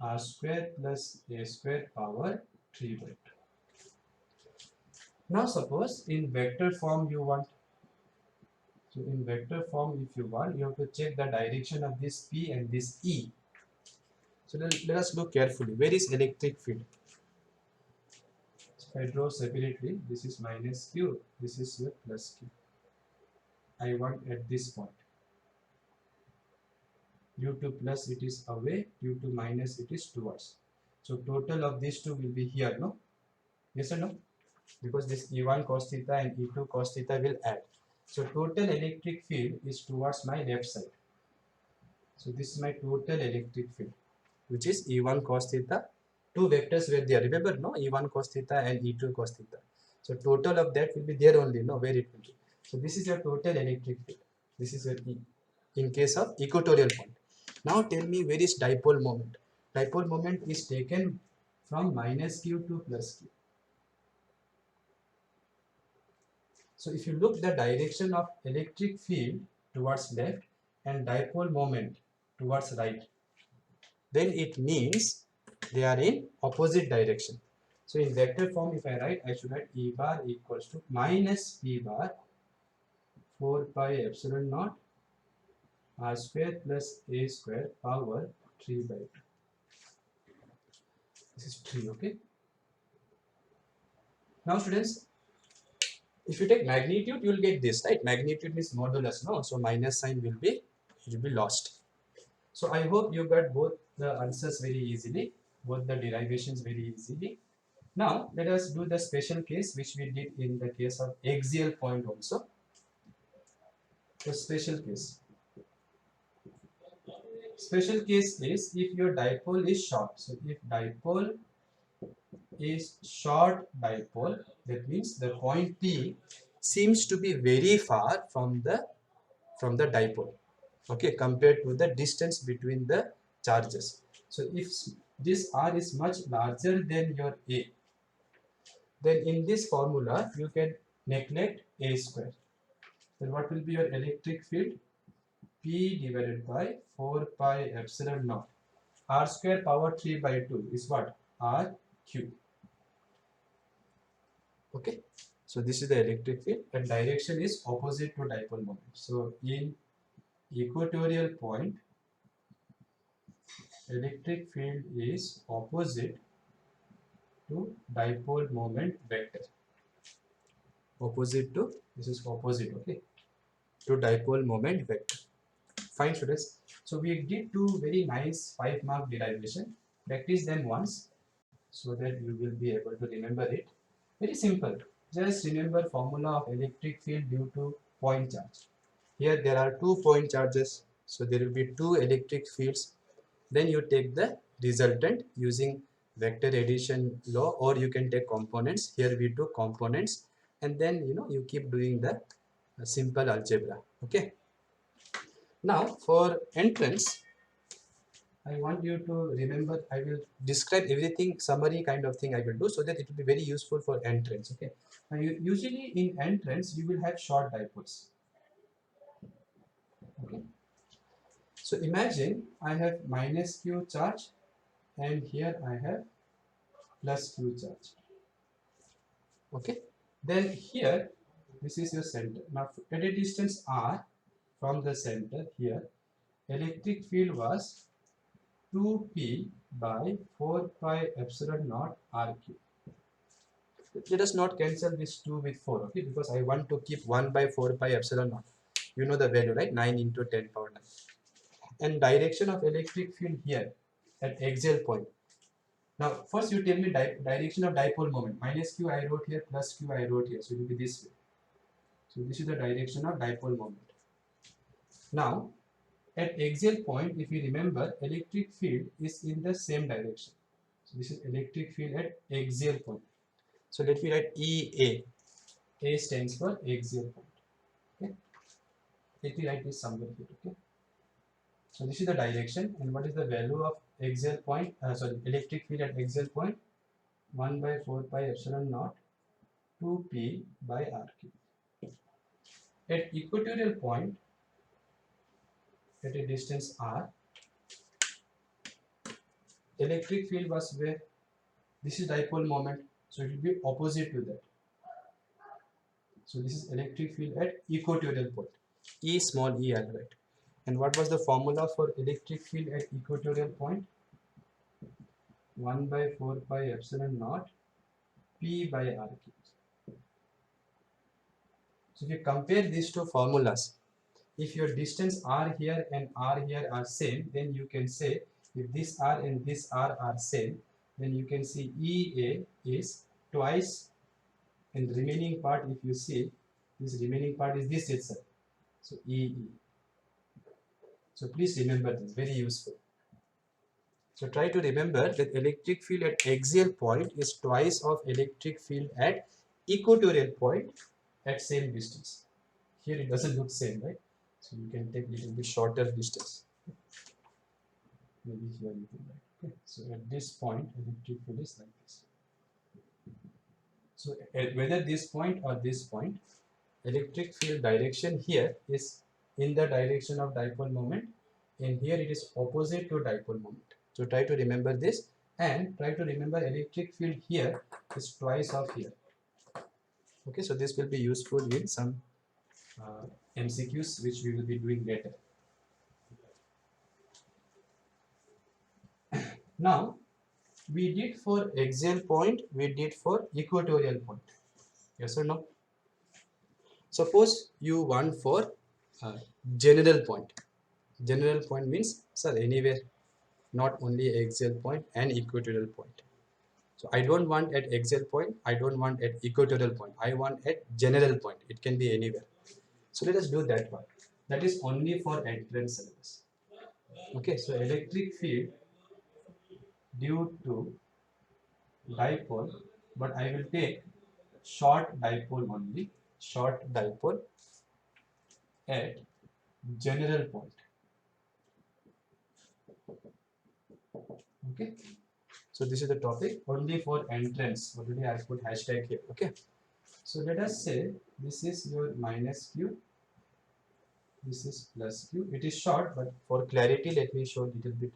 R square plus A square power 3 by 2. Now suppose in vector form you want. So in vector form if you want, you have to check the direction of this P and this E. So let us look carefully. Where is electric field? So I draw separately. This is minus Q. This is your plus Q. I want at this point. Due to plus it is away. Due to minus it is towards. So total of these two will be here, no? Yes or no? Because this E1 cos theta and E2 cos theta will add. So total electric field is towards my left side. So this is my total electric field, which is E1 cos theta. Two vectors were there. Remember, no? E1 cos theta and E2 cos theta. So total of that will be there only, no? Where it will be. So this is your total electric field. This is your E in case of equatorial point. Now tell me where is dipole moment. Dipole moment is taken from minus Q to plus Q. So if you look the direction of electric field towards left and dipole moment towards right, then it means they are in opposite direction. So in vector form, if I write, I should write E bar equals to minus P bar 4 pi epsilon naught r square plus a square power 3 by 2. This is 3, okay. Now students, if you take magnitude, you will get this, right? Magnitude means modulus, no? So minus sign will be lost. So I hope you got both the answers very easily, both the derivations very easily. Now let us do the special case which we did in the case of axial point also. The special case. Special case is if your dipole is short. So if dipole is short dipole, that means the point P seems to be very far from the dipole, okay, compared to the distance between the charges. So if this r is much larger than your a, then in this formula you can neglect a square. Then what will be your electric field? P divided by 4 pi epsilon naught. R square power 3 by 2 is what? R cube. Okay. So this is the electric field and direction is opposite to dipole moment. So in equatorial point, electric field is opposite to dipole moment vector. Opposite to, this is opposite, okay, to dipole moment vector. Fine students. So we did two very nice 5-mark derivation. Practice them once so that you will be able to remember it. Very simple. Just remember formula of electric field due to point charge. Here there are 2 point charges. So there will be 2 electric fields. Then you take the resultant using vector addition law, or you can take components. Here we do components, and then you keep doing the simple algebra. Okay. Now for entrance, I want you to remember, I will describe everything, summary kind of thing I will do, so that it will be very useful for entrance. Okay. Now usually in entrance you will have short dipoles. Okay. So imagine I have minus q charge and here I have plus q charge. Okay. Then here this is your center. Now at a distance r from the center here, electric field was 2p by 4 pi epsilon naught r cube. Let us not cancel this 2 with 4, okay, because I want to keep 1 by 4 pi epsilon naught. You know the value, right? 9 into 10 power 9. And direction of electric field here at axial point. Now first you tell me direction of dipole moment. Minus q I wrote here, plus q I wrote here. So it will be this way. So this is the direction of dipole moment. Now at axial point, if you remember, electric field is in the same direction. So this is electric field at axial point. So let me write EA. A stands for axial point. Okay. Let me write this somewhere here. Okay. So this is the direction, and what is the value of axial point? Electric field at axial point? 1 by 4 pi epsilon naught 2p by r cube. At equatorial point, at a distance r, electric field was where? This is dipole moment, so it will be opposite to that. So this is electric field at equatorial point. E small e I'll write. And what was the formula for electric field at equatorial point? 1 by 4 pi epsilon naught p by r cube. So if you compare these two formulas, if your distance r here and r here are same, then you can say if this r and this r are same, then you can see EA is twice, and the remaining part, if you see, this remaining part is this itself. So EE. So please remember this, very useful. So try to remember that electric field at axial point is twice of electric field at equatorial point at same distance. Here it doesn't look same, right? So you can take little bit shorter distance. Maybe here you can write. Okay. So at this point, electric field is like this. So whether this point or this point, electric field direction here is in the direction of dipole moment, and here it is opposite to dipole moment. So try to remember this, and try to remember electric field here is twice of here. Okay, so this will be useful in some MCQs which we will be doing later. Now we did for axial point, we did for equatorial point. Yes or no? Suppose you want for uh, general point. General point means, sir, anywhere, not only axial point and equatorial point. So I don't want at axial point, I don't want at equatorial point, I want at general point. It can be anywhere. So let us do that one. That is only for entrance syllabus. Okay, so electric field due to dipole, but I will take short dipole only, short dipole at general point. Okay, so this is the topic only for entrance. Already I put hashtag here. Okay, so let us say this is your minus q, this is plus q. It is short, but for clarity let me show little bit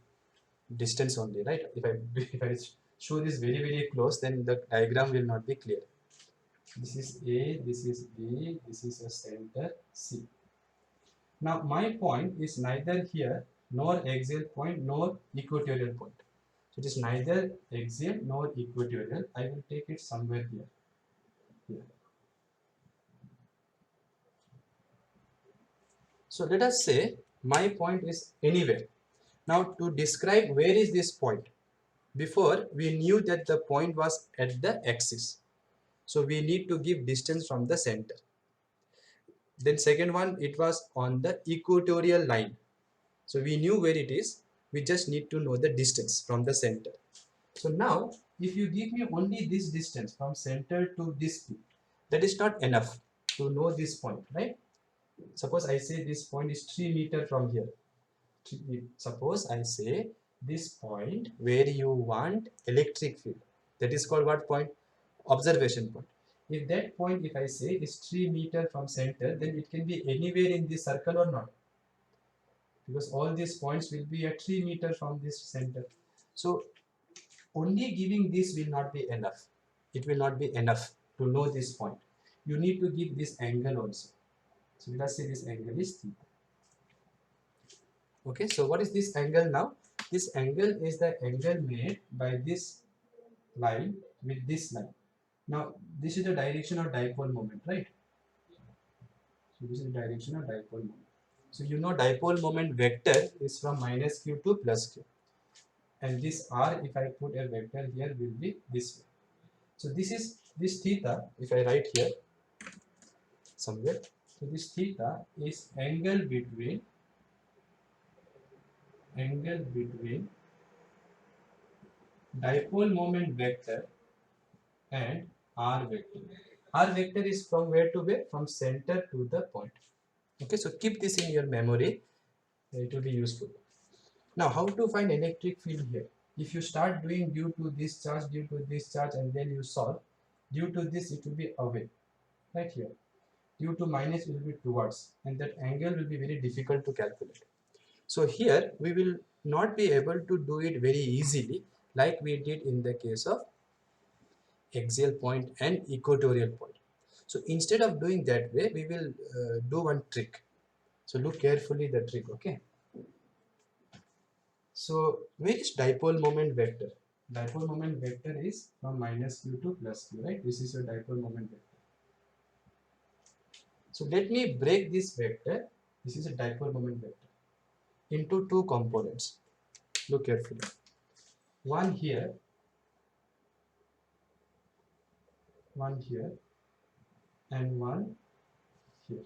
distance only, right? If I if I show this very close, then the diagram will not be clear. This is A, this is B, this is a center C. Now my point is neither here nor axial point nor equatorial point. So it is neither axial nor equatorial. I will take it somewhere here. Here. So let us say my point is anywhere. Now to describe where is this point, before we knew that the point was at the axis. So we need to give distance from the center. Then second one, it was on the equatorial line. So we knew where it is. We just need to know the distance from the center. So now, if you give me only this distance from center to this point, that is not enough to know this point, right? Suppose I say this point is 3 meters from here. Suppose I say this point where you want electric field. That is called what point? Observation point. If that point, if I say is 3 meters from center, then it can be anywhere in this circle or not, because all these points will be at 3 meters from this center. So only giving this will not be enough. It will not be enough to know this point. You need to give this angle also. So let us say this angle is theta. Okay, so what is this angle now? This angle is the angle made by this line with this line. Now this is the direction of dipole moment, right? So this is the direction of dipole moment. So you know dipole moment vector is from minus q to plus q. And this r, if I put a vector here, will be this way. So this is this theta, if I write here somewhere. So this theta is angle between dipole moment vector and r vector. R vector is from where to where? From center to the point. Okay, so keep this in your memory. It will be useful. Now, how to find electric field here? If you start doing due to this charge, due to this charge, and then you solve, due to this it will be away, right here. Due to minus it will be towards, and that angle will be very difficult to calculate. So here we will not be able to do it very easily like we did in the case of axial point and equatorial point. So instead of doing that way, we will do one trick. So look carefully the trick, okay? So where is dipole moment vector? Dipole moment vector is from minus q to plus q, right? This is your dipole moment vector. So let me break this vector. This is a dipole moment vector into two components. Look carefully. One here, and one here.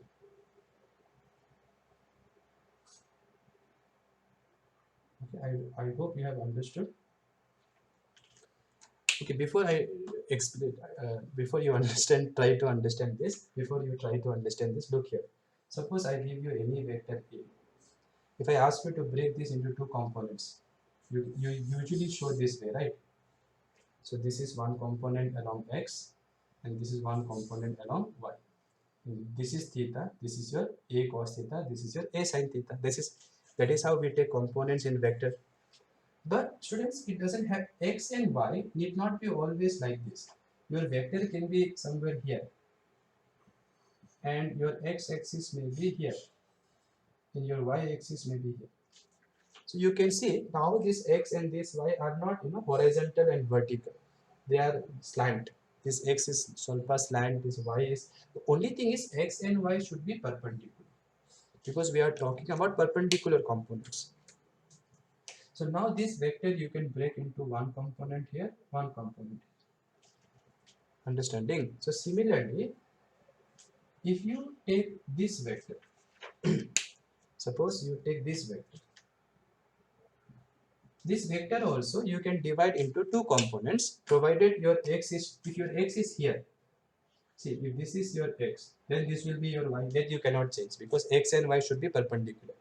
Okay, I hope you have understood. Okay, before I explain, before you understand, try to understand this. Before you try to understand this, look here. Suppose I give you any vector A. If I ask you to break this into two components, you usually show this way, right? So this is one component along x, and this is one component along y. This is theta, this is your a cos theta, this is your a sin theta. That is how we take components in vector. But students, it doesn't have x and y need not be always like this. Your vector can be somewhere here, and your x-axis may be here, and your y-axis may be here. So you can see now this x and this y are not horizontal and vertical. They are slant. This x is ಸ್ವಲ್ಪ slant, this y is, the only thing is x and y should be perpendicular because we are talking about perpendicular components. So now this vector you can break into one component here, one component. Understanding? So similarly, if you take this vector, suppose you take this vector. This vector also you can divide into two components provided your x is, if your x is here. See, if this is your x, then this will be your y, that you cannot change because x and y should be perpendicular.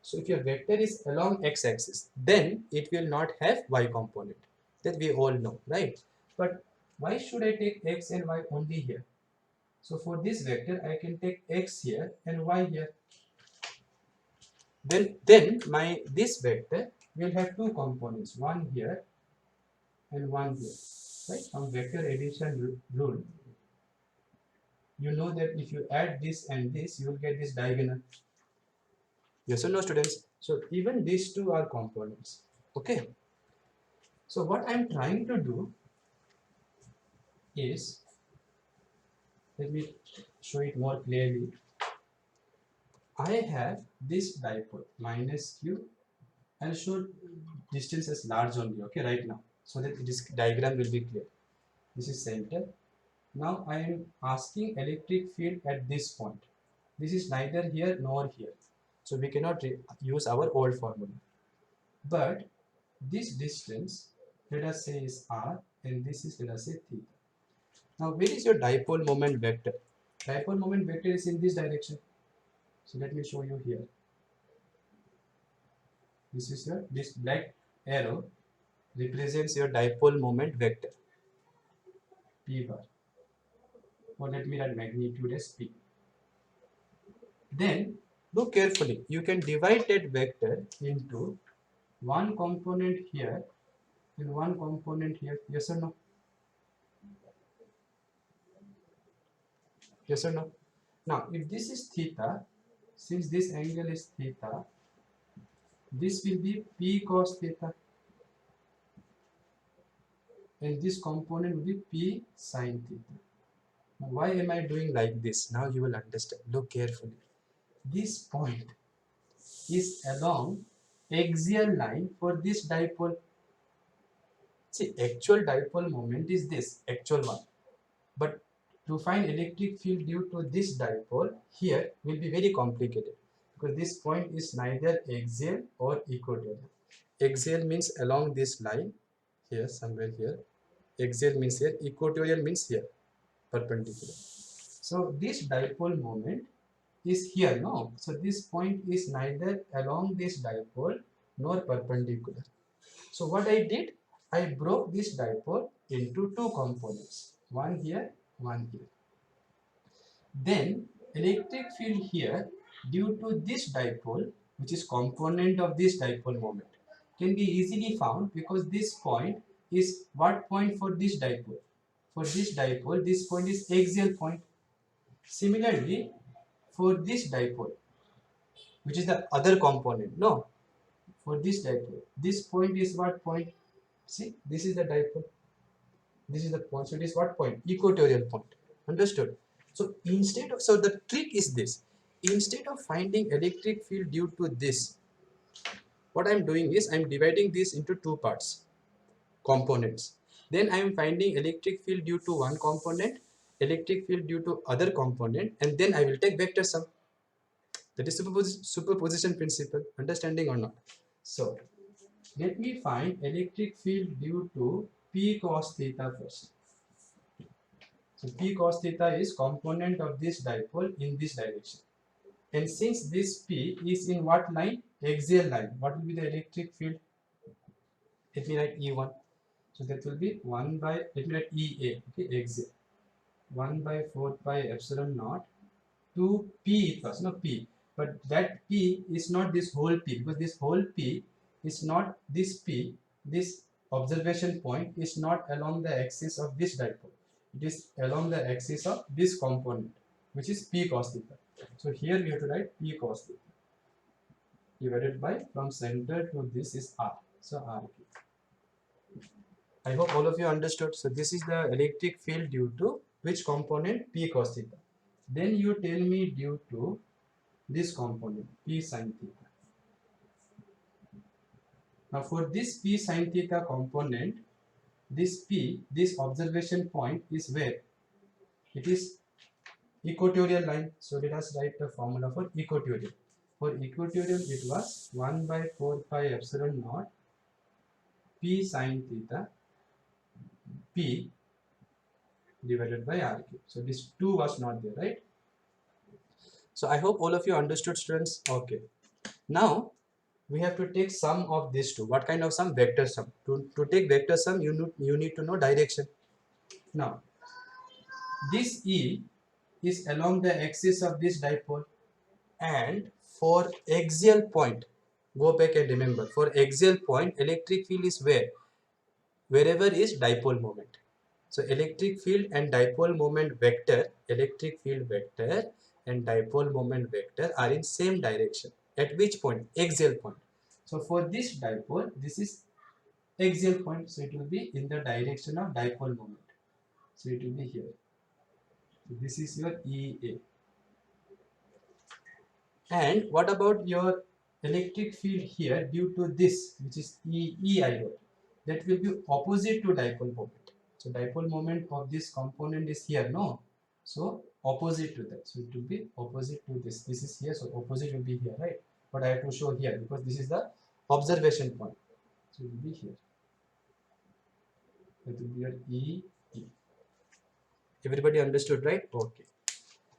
So if your vector is along x-axis, then it will not have y component. That we all know, right? But why should I take x and y only here? So for this vector, I can take x here and y here. Then my this vector will have two components, one here and one here. Right? From vector addition rule, you know that if you add this and this, you will get this diagonal. Yes or no, students? So even these two are components. Okay. So what I'm trying to do is, let me show it more clearly. I have this dipole minus q. I'll show distance as large only. Okay, right now, so that this diagram will be clear. This is center. Now I am asking electric field at this point. This is neither here nor here, so we cannot use our old formula. But this distance, let us say, is r, and this is, let us say, theta. Now where is your dipole moment vector? Dipole moment vector is in this direction. So let me show you here. This is your, this black arrow represents your dipole moment vector, p bar, or let me write magnitude as p. Then look carefully. You can divide that vector into one component here and one component here. Yes or no? Yes or no? Now, if this is theta, since this angle is theta, this will be p cos theta, and this component will be p sin theta. Now, why am I doing like this? Now you will understand. Look carefully. This point is along axial line for this dipole. See, actual dipole moment is this actual one, but to find electric field due to this dipole here will be very complicated because this point is neither axial or equatorial. Axial means along this line here, somewhere here. Axial means here, equatorial means here, perpendicular. So this dipole moment is here, no? So this point is neither along this dipole nor perpendicular. So what I did, I broke this dipole into two components, one here, one here. Then electric field here due to this dipole, which is component of this dipole moment, can be easily found because this point is what point for this dipole? For this dipole, this point is axial point. Similarly, for this dipole, which is the other component, no, for this dipole, this point is what point? See, this is the dipole. This is the point. So it is what point? Equatorial point. Understood? So instead of, so the trick is this. Instead of finding electric field due to this, what I am doing is I am dividing this into two parts, components. Then I am finding electric field due to one component, electric field due to other component, and then I will take vector sum. That is superposition principle. Understanding or not? So let me find electric field due to p cos theta first. So p cos theta is component of this dipole in this direction. And since this p is in what line? Axial line. What will be the electric field? Let me write E1. So that will be 1 by, let me write EA, okay, axial. 1 by 4 pi epsilon naught 2 p plus, no p. But that p is not this whole p, because this whole p is not this p. This observation point is not along the axis of this dipole. It is along the axis of this component, which is p cos theta. So here we have to write p cos theta. divided by from center to this is r. So r cube. I hope all of you understood. So this is the electric field due to which component? P cos theta. Then you tell me due to this component P sin theta. Now for this P sin theta component, this P, this observation point is where? It is equatorial line. So let us write the formula for equatorial. For equatorial it was 1 by 4 pi epsilon naught P sin theta P divided by r cube. So this 2 was not there, right? So I hope all of you understood, students. Okay. Now we have to take sum of these two. What kind of sum? Vector sum. To take vector sum, you need to know direction. Now this E is along the axis of this dipole, and for axial point, go back and remember, for axial point electric field is wherever is dipole moment. So electric field and dipole moment vector, electric field vector and dipole moment vector are in same direction. At which point? Axial point. So for this dipole, this is axial point, so it will be in the direction of dipole moment. So it will be here. So this is your EA. And what about your electric field here due to this, which is EI dot? That will be opposite to dipole moment. So dipole moment of this component is here, no? So opposite to that. So it will be opposite to this. This is here, so opposite will be here, right? But I have to show here because this is the observation point. So it will be here. That will be your E. Everybody understood, right? Okay.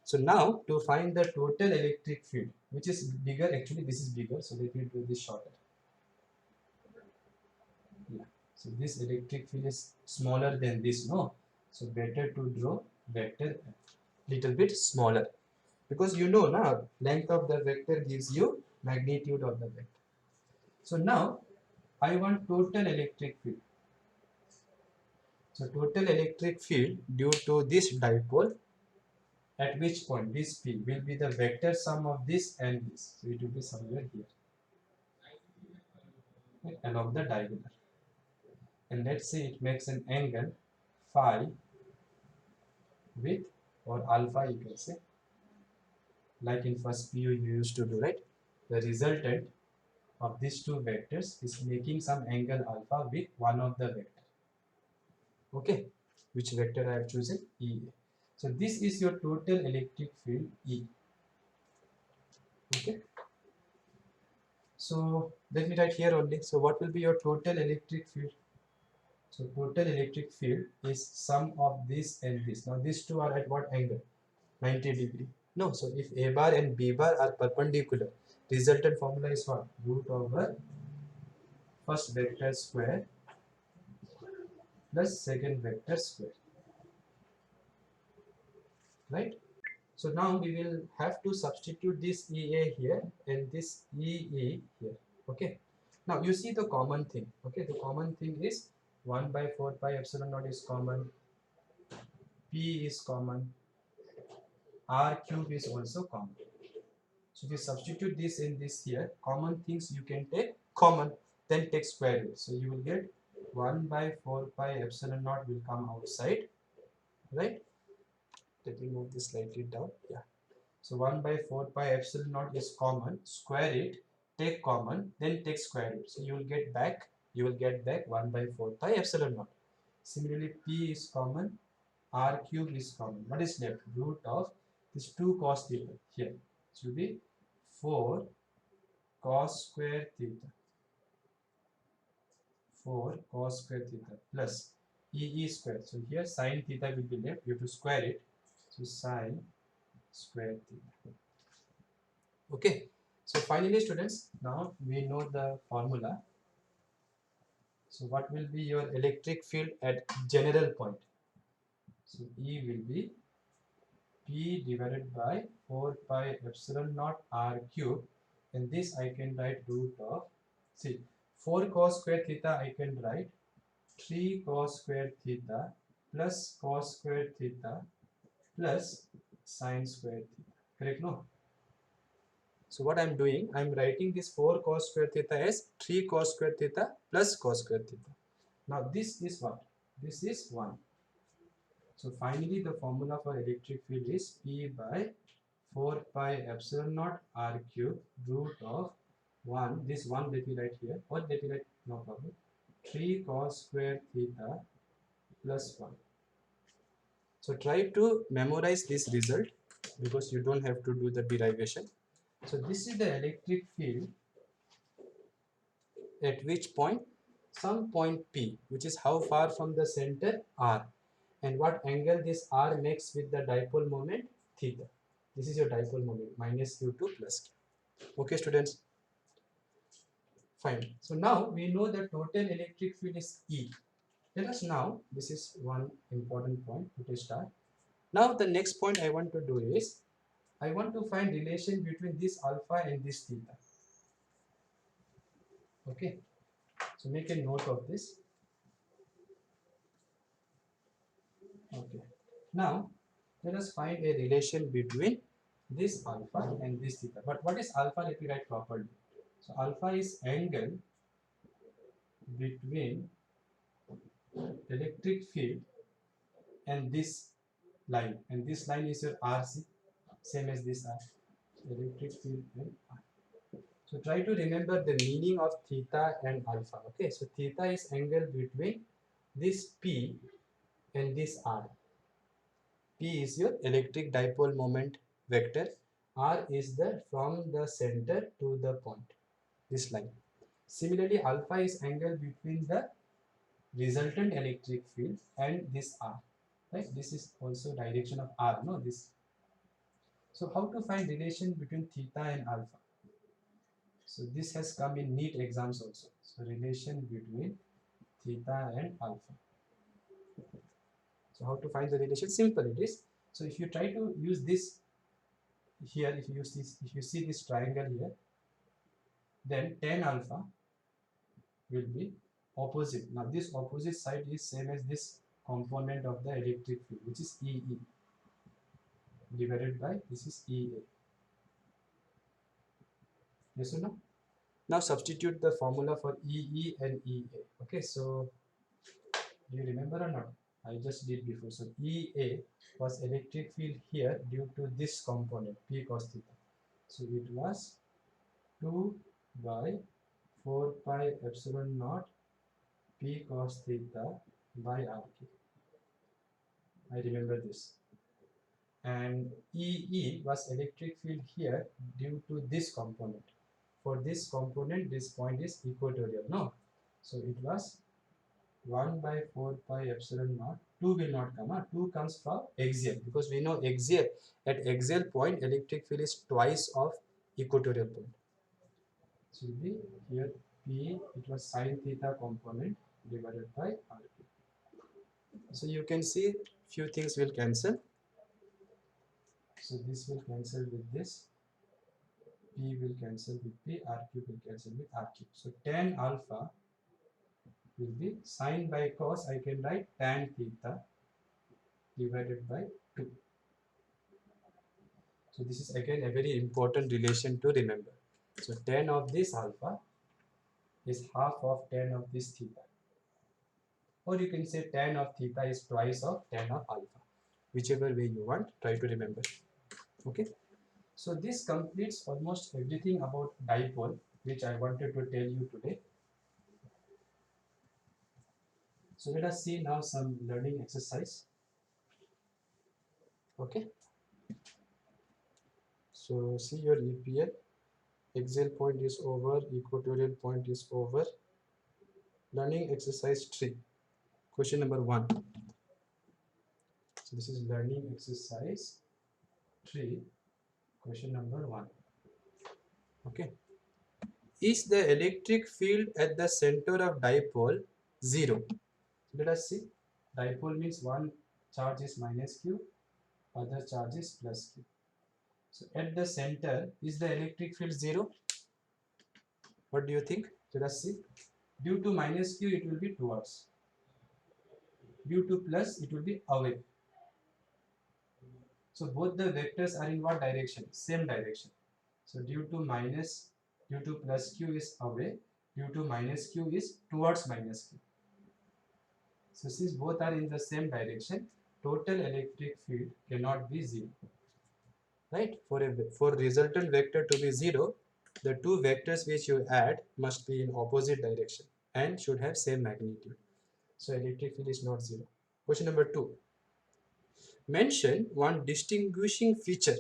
So now to find the total electric field, which is bigger, actually this is bigger, so let me do this shorter. Yeah. So this electric field is smaller than this, no? So better to draw vector little bit smaller, because you know now length of the vector gives you magnitude of the vector. So now I want total electric field. So total electric field due to this dipole, at which point this P will be the vector sum of this and this. So it will be somewhere here, right, along the diagonal. And let's say it makes an angle phi with, or alpha you can say, like in first PU you used to do, right? The resultant of these two vectors is making some angle alpha with one of the vector. Okay, which vector I have chosen? E. So this is your total electric field E. Okay. So let me write here only. So what will be your total electric field? So total electric field is sum of this and this. Now these two are at what angle? 90 degree. No, so if A bar and B bar are perpendicular, resultant formula is what? Root over first vector square plus second vector square. Right? So now we will have to substitute this EA here and this EE here. Okay. Now you see the common thing. Okay, the common thing is 1 by 4 pi epsilon naught is common, P is common, R cube is also common. So if you substitute this in this here, common things you can take common, then take square root. So you will get 1 by 4 pi epsilon naught will come outside, right? Let me move this slightly down. Yeah. So 1 by 4 pi epsilon naught is common, square it, take common, then take square root. So you will get back 1 by 4 pi epsilon naught. Similarly, P is common, R cube is common. What is left? Root of this 2 cos theta here. It will be 4 cos square theta. 4 cos square theta plus E square. So here sin theta will be left. You have to square it. So sin square theta. Okay. So finally, students, now we know the formula. So what will be your electric field at general point? So E will be P divided by 4 pi epsilon naught R cube, and this I can write root of, see, 4 cos square theta I can write 3 cos square theta plus cos square theta plus sin square theta. Correct, no? So what I'm doing, I'm writing this 4 cos square theta as 3 cos square theta plus cos square theta. Now this is what? This is 1. So finally the formula for electric field is P by 4 pi epsilon naught r cube root of 1. This 1 let me write here. What let me write? No problem. 3 cos square theta plus 1. So try to memorize this result because you don't have to do the derivation. So this is the electric field at which point? Some point P, which is how far from the center R, and what angle this R makes with the dipole moment theta. This is your dipole moment, minus q2 plus q. Okay students, fine. So now we know the total electric field is E. Let us now, this is one important point to start. Now the next point I want to do is, I want to find relation between this alpha and this theta. Okay, so make a note of this. Okay, now let us find a relation between this alpha and this theta. But what is alpha? Let me write properly. So alpha is angle between electric field and this line, and this line is your RC, same as this R, electric field and R. So try to remember the meaning of theta and alpha. Okay, so theta is angle between this P and this R. P is your electric dipole moment vector. R is the from the center to the point, this line. Similarly, alpha is angle between the resultant electric field and this R. Right? This is also direction of R. No, this. So how to find relation between theta and alpha? So this has come in NEET exams also. So relation between theta and alpha. So how to find the relation? Simple it is. So if you try to use this here, if you see this triangle here, then tan alpha will be opposite. Now this opposite side is same as this component of the electric field, which is EE, divided by this is EA. Yes or no? Now substitute the formula for EE and EA. Okay, so do you remember or not? I just did before. So EA was electric field here due to this component P cos theta. So it was 2 by 4 pi epsilon naught P cos theta by RK. I remember this. And EE was electric field here due to this component. For this component, this point is equatorial. No. So it was 1 by 4 pi epsilon naught. 2 will not come. 2 comes from axial, because we know axial, at axial point electric field is twice of equatorial point. So it will be here P, it was sine theta component divided by RQ. So you can see few things will cancel. So this will cancel with this. P will cancel with P, RQ will cancel with RQ. So tan alpha will be sine by cos. I can write tan theta divided by 2. So this is again a very important relation to remember. So tan of this alpha is half of tan of this theta. Or you can say tan of theta is twice of tan of alpha. Whichever way you want, try to remember. Okay. So this completes almost everything about dipole, which I wanted to tell you today. So let us see now some learning exercise. Okay. So see your EPL. Axial point is over, equatorial point is over. Learning exercise 3. Question number 1. So this is learning exercise 3. Question number 1. Okay. Is the electric field at the center of dipole 0? Let us see. Dipole means one charge is minus q, other charge is plus q. So at the center, is the electric field 0? What do you think? Let us see. Due to minus q, it will be towards. Due to plus, it will be away. So both the vectors are in what direction? Same direction. So due to plus q is away, due to minus q is towards minus q. So since both are in the same direction, total electric field cannot be zero. Right? For resultant vector to be zero, the two vectors which you add must be in opposite direction and should have same magnitude. So electric field is not zero. Question number 2. Mention one distinguishing feature.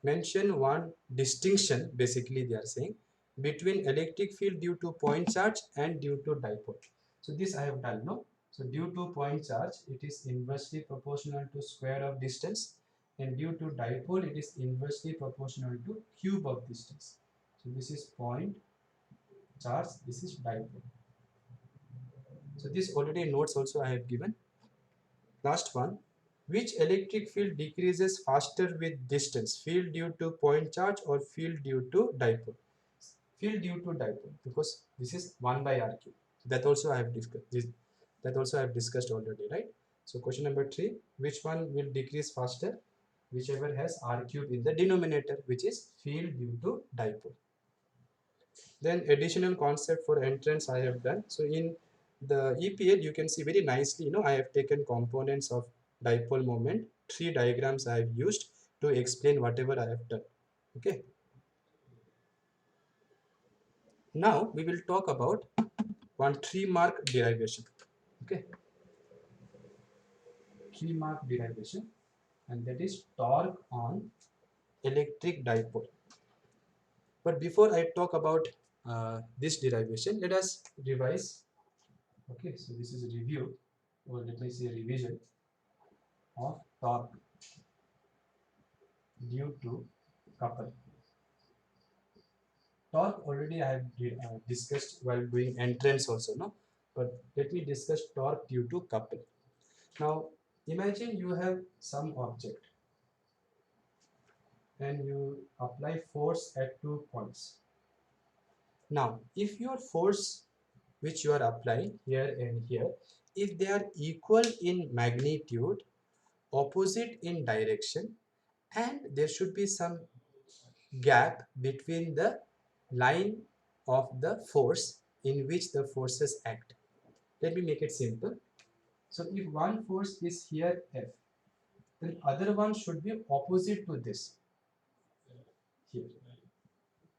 Mention one distinction, basically they are saying, between electric field due to point charge and due to dipole. So this I have done, no? So due to point charge, it is inversely proportional to square of distance, and due to dipole, it is inversely proportional to cube of distance. So this is point charge, this is dipole. So this already notes also I have given. Last one. Which electric field decreases faster with distance? Field due to point charge or field due to dipole? Field due to dipole, because this is 1 by r cube. That also I have discussed. That also I have discussed already, right? So question number 3. Which one will decrease faster? Whichever has r cube in the denominator, which is field due to dipole. Then additional concept for entrance I have done. So in the EPL, you can see very nicely, I have taken components of dipole moment. 3 diagrams I have used to explain whatever I have done. Okay. Now we will talk about one 3-mark derivation. Okay. 3-mark derivation, and that is torque on electric dipole. But before I talk about this derivation, let us revise. Okay, so this is a review, or let me say revision of torque due to couple. Torque already I have discussed while doing entrance also, no? But let me discuss torque due to couple. Now imagine you have some object and you apply force at 2 points. Now if your force which you are applying here and here, if they are equal in magnitude, opposite in direction, and there should be some gap between the line of the force in which the forces act. Let me make it simple. So if one force is here F, then other one should be opposite to this here.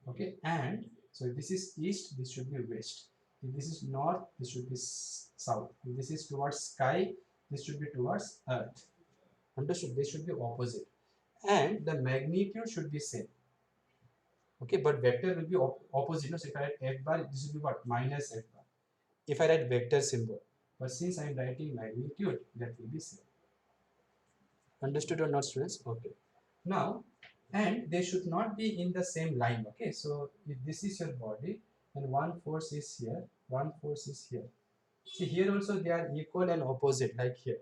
Okay, and so if this is east, this should be west. If this is north, this should be south. If this is towards sky, this should be towards earth. Understood? They should be opposite, and the magnitude should be same. Okay, but vector will be opposite. No? So if I write f bar, this will be what? Minus f bar. If I write vector symbol, but since I am writing magnitude, that will be same. Understood or not, students? Okay. Now, and they should not be in the same line. Okay, so if this is your body, and one force is here, one force is here. See, here also they are equal and opposite, like here.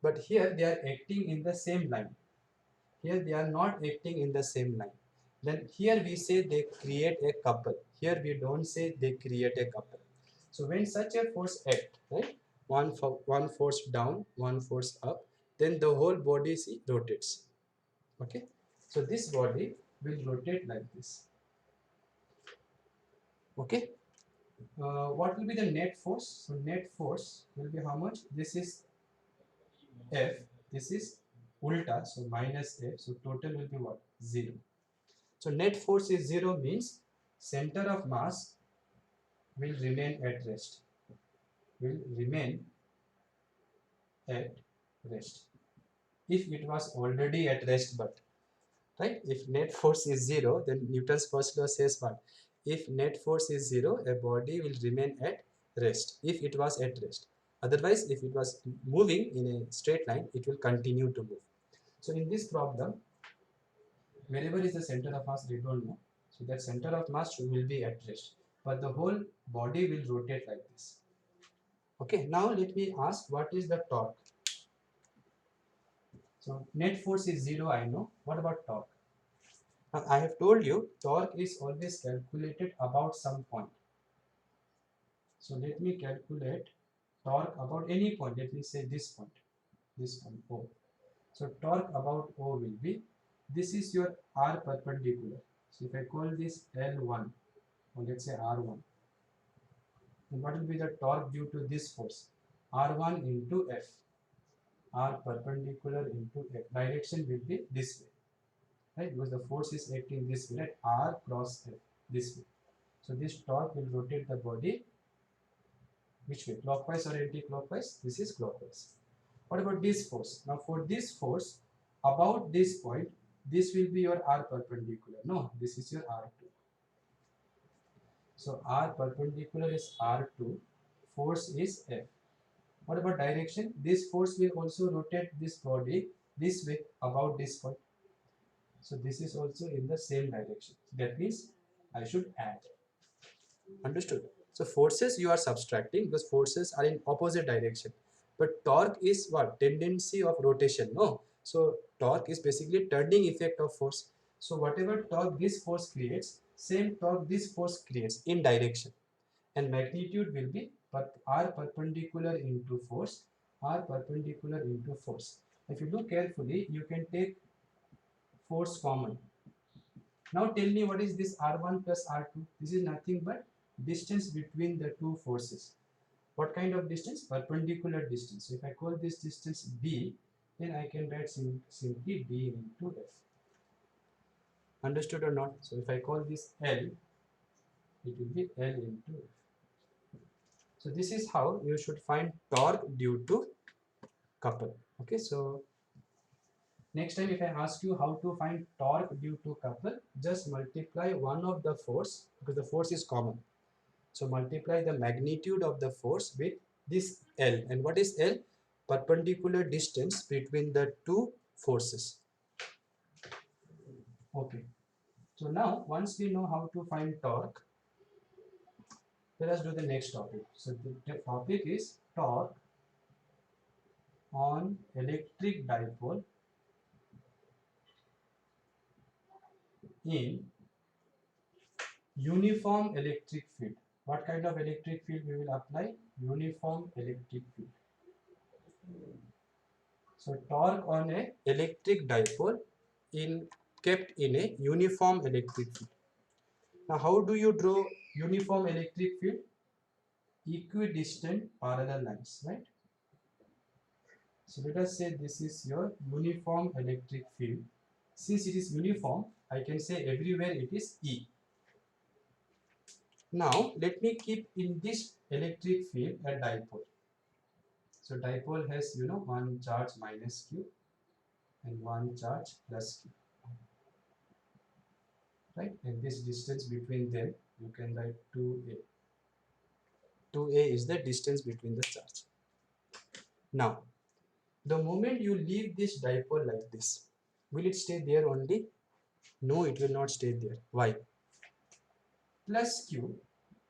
But here they are acting in the same line. Here they are not acting in the same line. Then here we say they create a couple. Here we don't say they create a couple. So when such a force act, right, one force down, one force up, then the whole body rotates. Okay, so this body will rotate like this. Okay, what will be the net force? So net force will be how much? This is F, this is ulta, so minus F, so total will be what? 0. So net force is 0 means center of mass will remain at rest. Will remain at rest. If it was already at rest, but right? If net force is 0, then Newton's first law says what? If net force is 0, a body will remain at rest if it was at rest. Otherwise, if it was moving in a straight line, it will continue to move. So in this problem, wherever is the center of mass, we don't know. So that center of mass will be at rest, but the whole body will rotate like this. Okay, now let me ask, what is the torque? So net force is 0, I know. What about torque? Now I have told you torque is always calculated about some point. So let me calculate torque about any point. Let me say this point O. So torque about O will be, this is your R perpendicular. So if I call this L1, or let's say R1, then what will be the torque due to this force? R1 into F. R perpendicular into F. Direction will be this way, right? Because the force is acting this way, right? R cross F, this way. So this torque will rotate the body which way? Clockwise or anti-clockwise? This is clockwise. What about this force? Now for this force, about this point, this will be your R perpendicular. No, this is your R2. So R perpendicular is R2, force is F. What about direction? This force will also rotate this body this way about this point. So this is also in the same direction. That means I should add. Understood? So forces you are subtracting because forces are in opposite direction. But torque is what? Tendency of rotation. No. So torque is basically turning effect of force. So whatever torque this force creates, same torque this force creates in direction. And magnitude will be R perpendicular into force, R perpendicular into force. If you look carefully, you can take force common. Now tell me what is this R1 plus R2? This is nothing but distance between the two forces. What kind of distance? Perpendicular distance. So if I call this distance B, then I can write simply D into F. Understood or not? So if I call this L, it will be L into F. So this is how you should find torque due to couple. Okay, so next time if I ask you how to find torque due to couple, just multiply one of the force because the force is common. So multiply the magnitude of the force with this L. And what is L? Perpendicular distance between the two forces. Okay. So now once we know how to find torque, let us do the next topic. So the topic is torque on electric dipole in uniform electric field. What kind of electric field we will apply? Uniform electric field. So torque on a electric dipole kept in a uniform electric field. Now how do you draw uniform electric field? Equidistant parallel lines, right? So let us say this is your uniform electric field. Since it is uniform, I can say everywhere it is E. Now let me keep in this electric field a dipole. So dipole has one charge minus Q and one charge plus Q. Right? And this distance between them you can write 2a. 2a is the distance between the charge. Now, the moment you leave this dipole like this, will it stay there only? No, it will not stay there. Why? Plus Q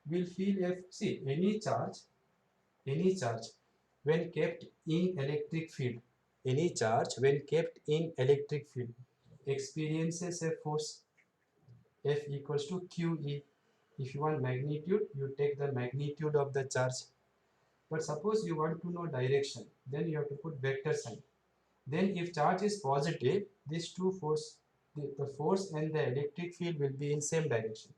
will feel see any charge when kept in electric field, any charge when kept in electric field experiences a force F equals to QE. If you want magnitude, you take the magnitude of the charge. But suppose you want to know direction, then you have to put vector sign. Then if charge is positive, these two force, the force and the electric field will be in same direction.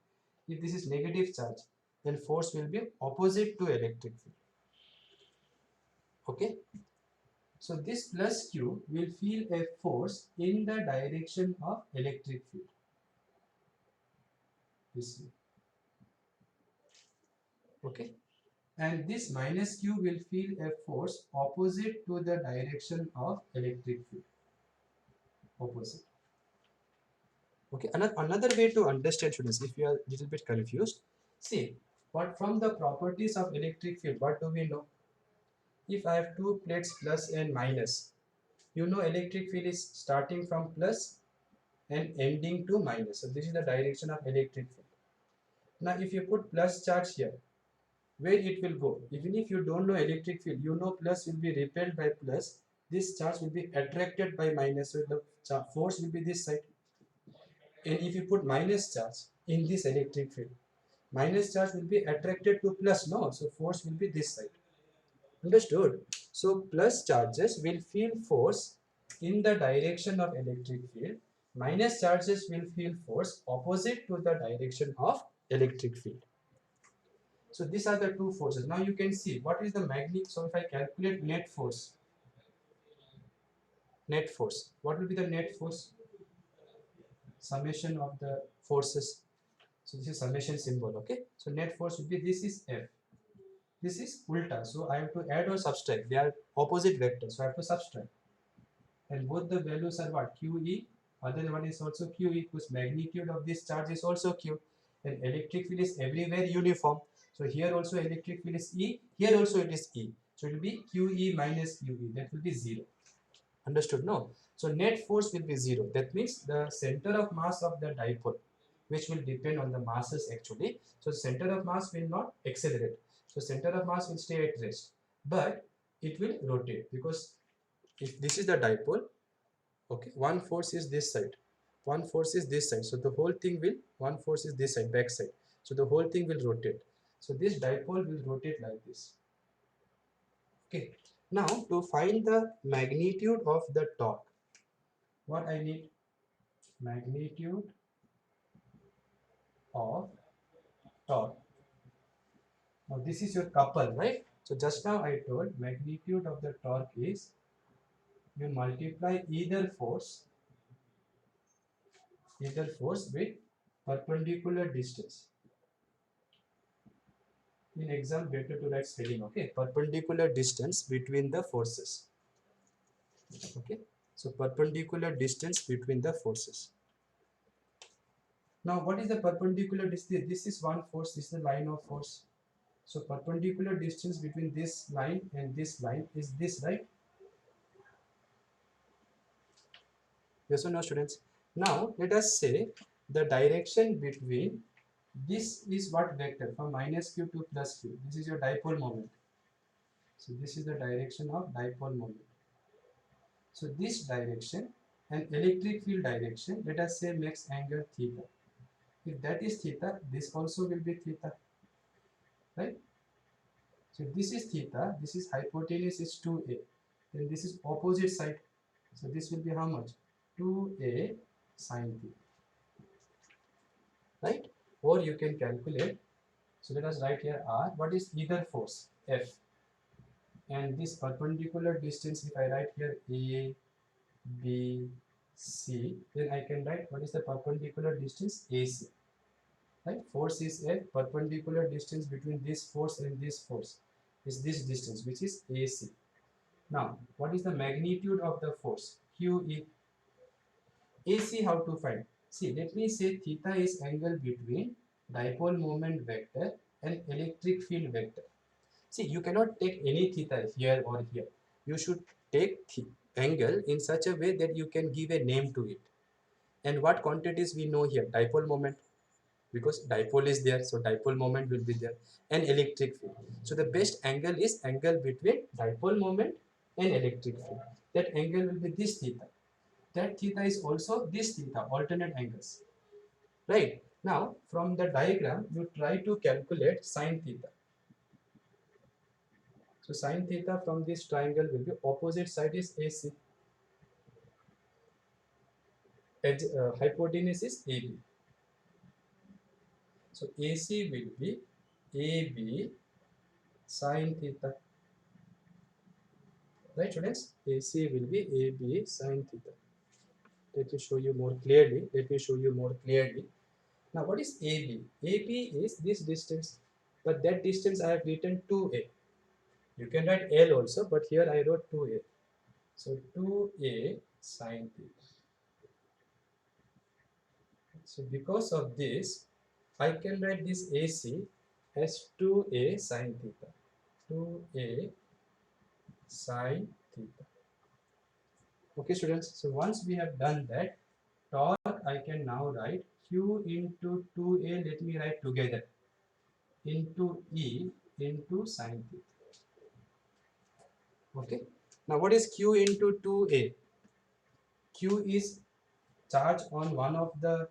If this is negative charge, then force will be opposite to electric field. Okay. So this plus Q will feel a force in the direction of electric field. This way. Okay. And this minus Q will feel a force opposite to the direction of electric field. Opposite. Okay, another way to understand, students, if you are a little bit confused, see, what from the properties of electric field, what do we know? If I have two plates plus and minus, electric field is starting from plus and ending to minus. So this is the direction of electric field. Now if you put plus charge here, where it will go? Even if you don't know electric field, plus will be repelled by plus, this charge will be attracted by minus, so the force will be this side. And if you put minus charge in this electric field, minus charge will be attracted to plus, no? So force will be this side. Understood? So plus charges will feel force in the direction of electric field, minus charges will feel force opposite to the direction of electric field. So these are the two forces. Now you can see what is the magnetic. So if I calculate net force, what will be the net force? Summation of the forces. So this is summation symbol, okay? So net force would be, this is F. This is ulta. So I have to add or subtract. They are opposite vectors. So I have to subtract. And both the values are what? QE. Other one is also QE because magnitude of this charge is also Q. And electric field is everywhere uniform. So here also electric field is E. Here also it is E. So it will be QE minus QE. That will be 0. Understood? No. So net force will be 0. That means the center of mass of the dipole, which will depend on the masses actually. So center of mass will not accelerate. So center of mass will stay at rest. But it will rotate because if this is the dipole, okay, one force is this side, one force is this side. So the whole thing will, one force is this side, back side. So the whole thing will rotate. So this dipole will rotate like this. Okay. Now to find the magnitude of the torque, what I need? Magnitude of torque. Now this is your couple, right? So just now I told magnitude of the torque is, you multiply either force with perpendicular distance. In exam, better to write spelling, okay? Perpendicular distance between the forces. Okay, so perpendicular distance between the forces. Now what is the perpendicular distance? This is one force, this is the line of force. So perpendicular distance between this line and this line is this, right? Yes or no, students? Now let us say the direction between, this is what vector, from minus q to plus q. This is your dipole moment. So this is the direction of dipole moment. So this direction and electric field direction, let us say, makes angle theta. If that is theta, this also will be theta, right? So this is theta, this is hypotenuse is 2a, then this is opposite side. So this will be how much? 2a sine theta, right? Or you can calculate. So let us write here R. What is either force? F. And this perpendicular distance, if I write here A, B, C, then I can write what is the perpendicular distance? AC. Right? Force is F, perpendicular distance between this force and this force is this distance, which is AC. Now, what is the magnitude of the force? QE. AC, how to find? See, let me say theta is angle between dipole moment vector and electric field vector. See, you cannot take any theta here or here. You should take angle in such a way that you can give a name to it. And what quantities we know here? Dipole moment, because dipole is there, so dipole moment will be there, and electric field. So the best angle is angle between dipole moment and electric field. That angle will be this theta. That theta is also this theta, alternate angles. Right? Now, from the diagram, you try to calculate sine theta. So sine theta from this triangle will be, opposite side is AC. Edge, hypotenuse is AB. So AC will be AB sine theta. Right, students? AC will be AB sine theta. Let me show you more clearly. Now, what is AB? AB is this distance, but that distance I have written 2A. You can write L also, but here I wrote 2A. So 2A sine theta. So because of this, I can write this AC as 2A sine theta. 2A sine theta. Okay, students. So once we have done that, torque I can now write Q into 2A. Let me write together, into E into sine theta. Okay. Now what is Q into 2A? Q is charge on one of the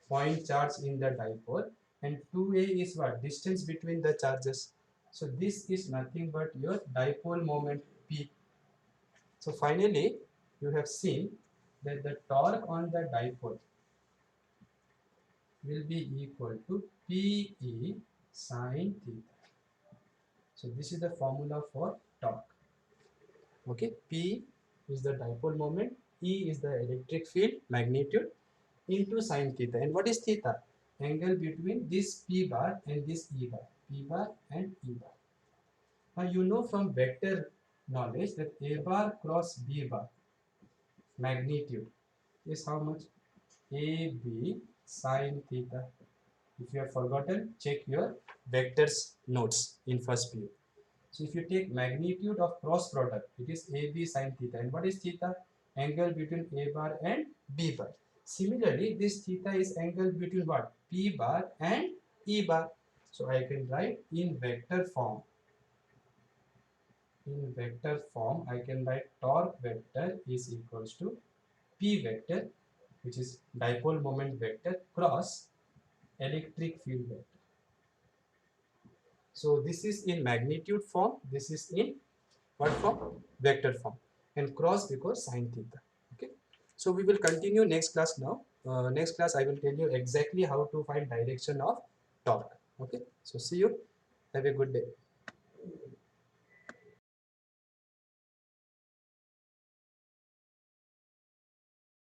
point charge in the dipole, and 2A is what? Distance between the charges. So this is nothing but your dipole moment P. So finally, you have seen that the torque on the dipole will be equal to PE sine theta. So this is the formula for torque. Okay, P is the dipole moment, E is the electric field magnitude into sine theta. And what is theta? Angle between this P bar and this E bar. P bar and E bar. Now you know from vector knowledge that A bar cross B bar magnitude is how much? AB sine theta. If you have forgotten, check your vectors notes in first period. So if you take magnitude of cross product, it is AB sine theta. And what is theta? Angle between A bar and B bar. Similarly, this theta is angle between what? P bar and E bar. So I can write in vector form. In vector form, I can write torque vector is equals to P vector, which is dipole moment vector, cross electric field vector. So this is in magnitude form, this is in what form? Vector form, and cross because sine theta. Okay, so we will continue next class now. Next class I will tell you exactly how to find direction of torque. Okay, so see you. Have a good day.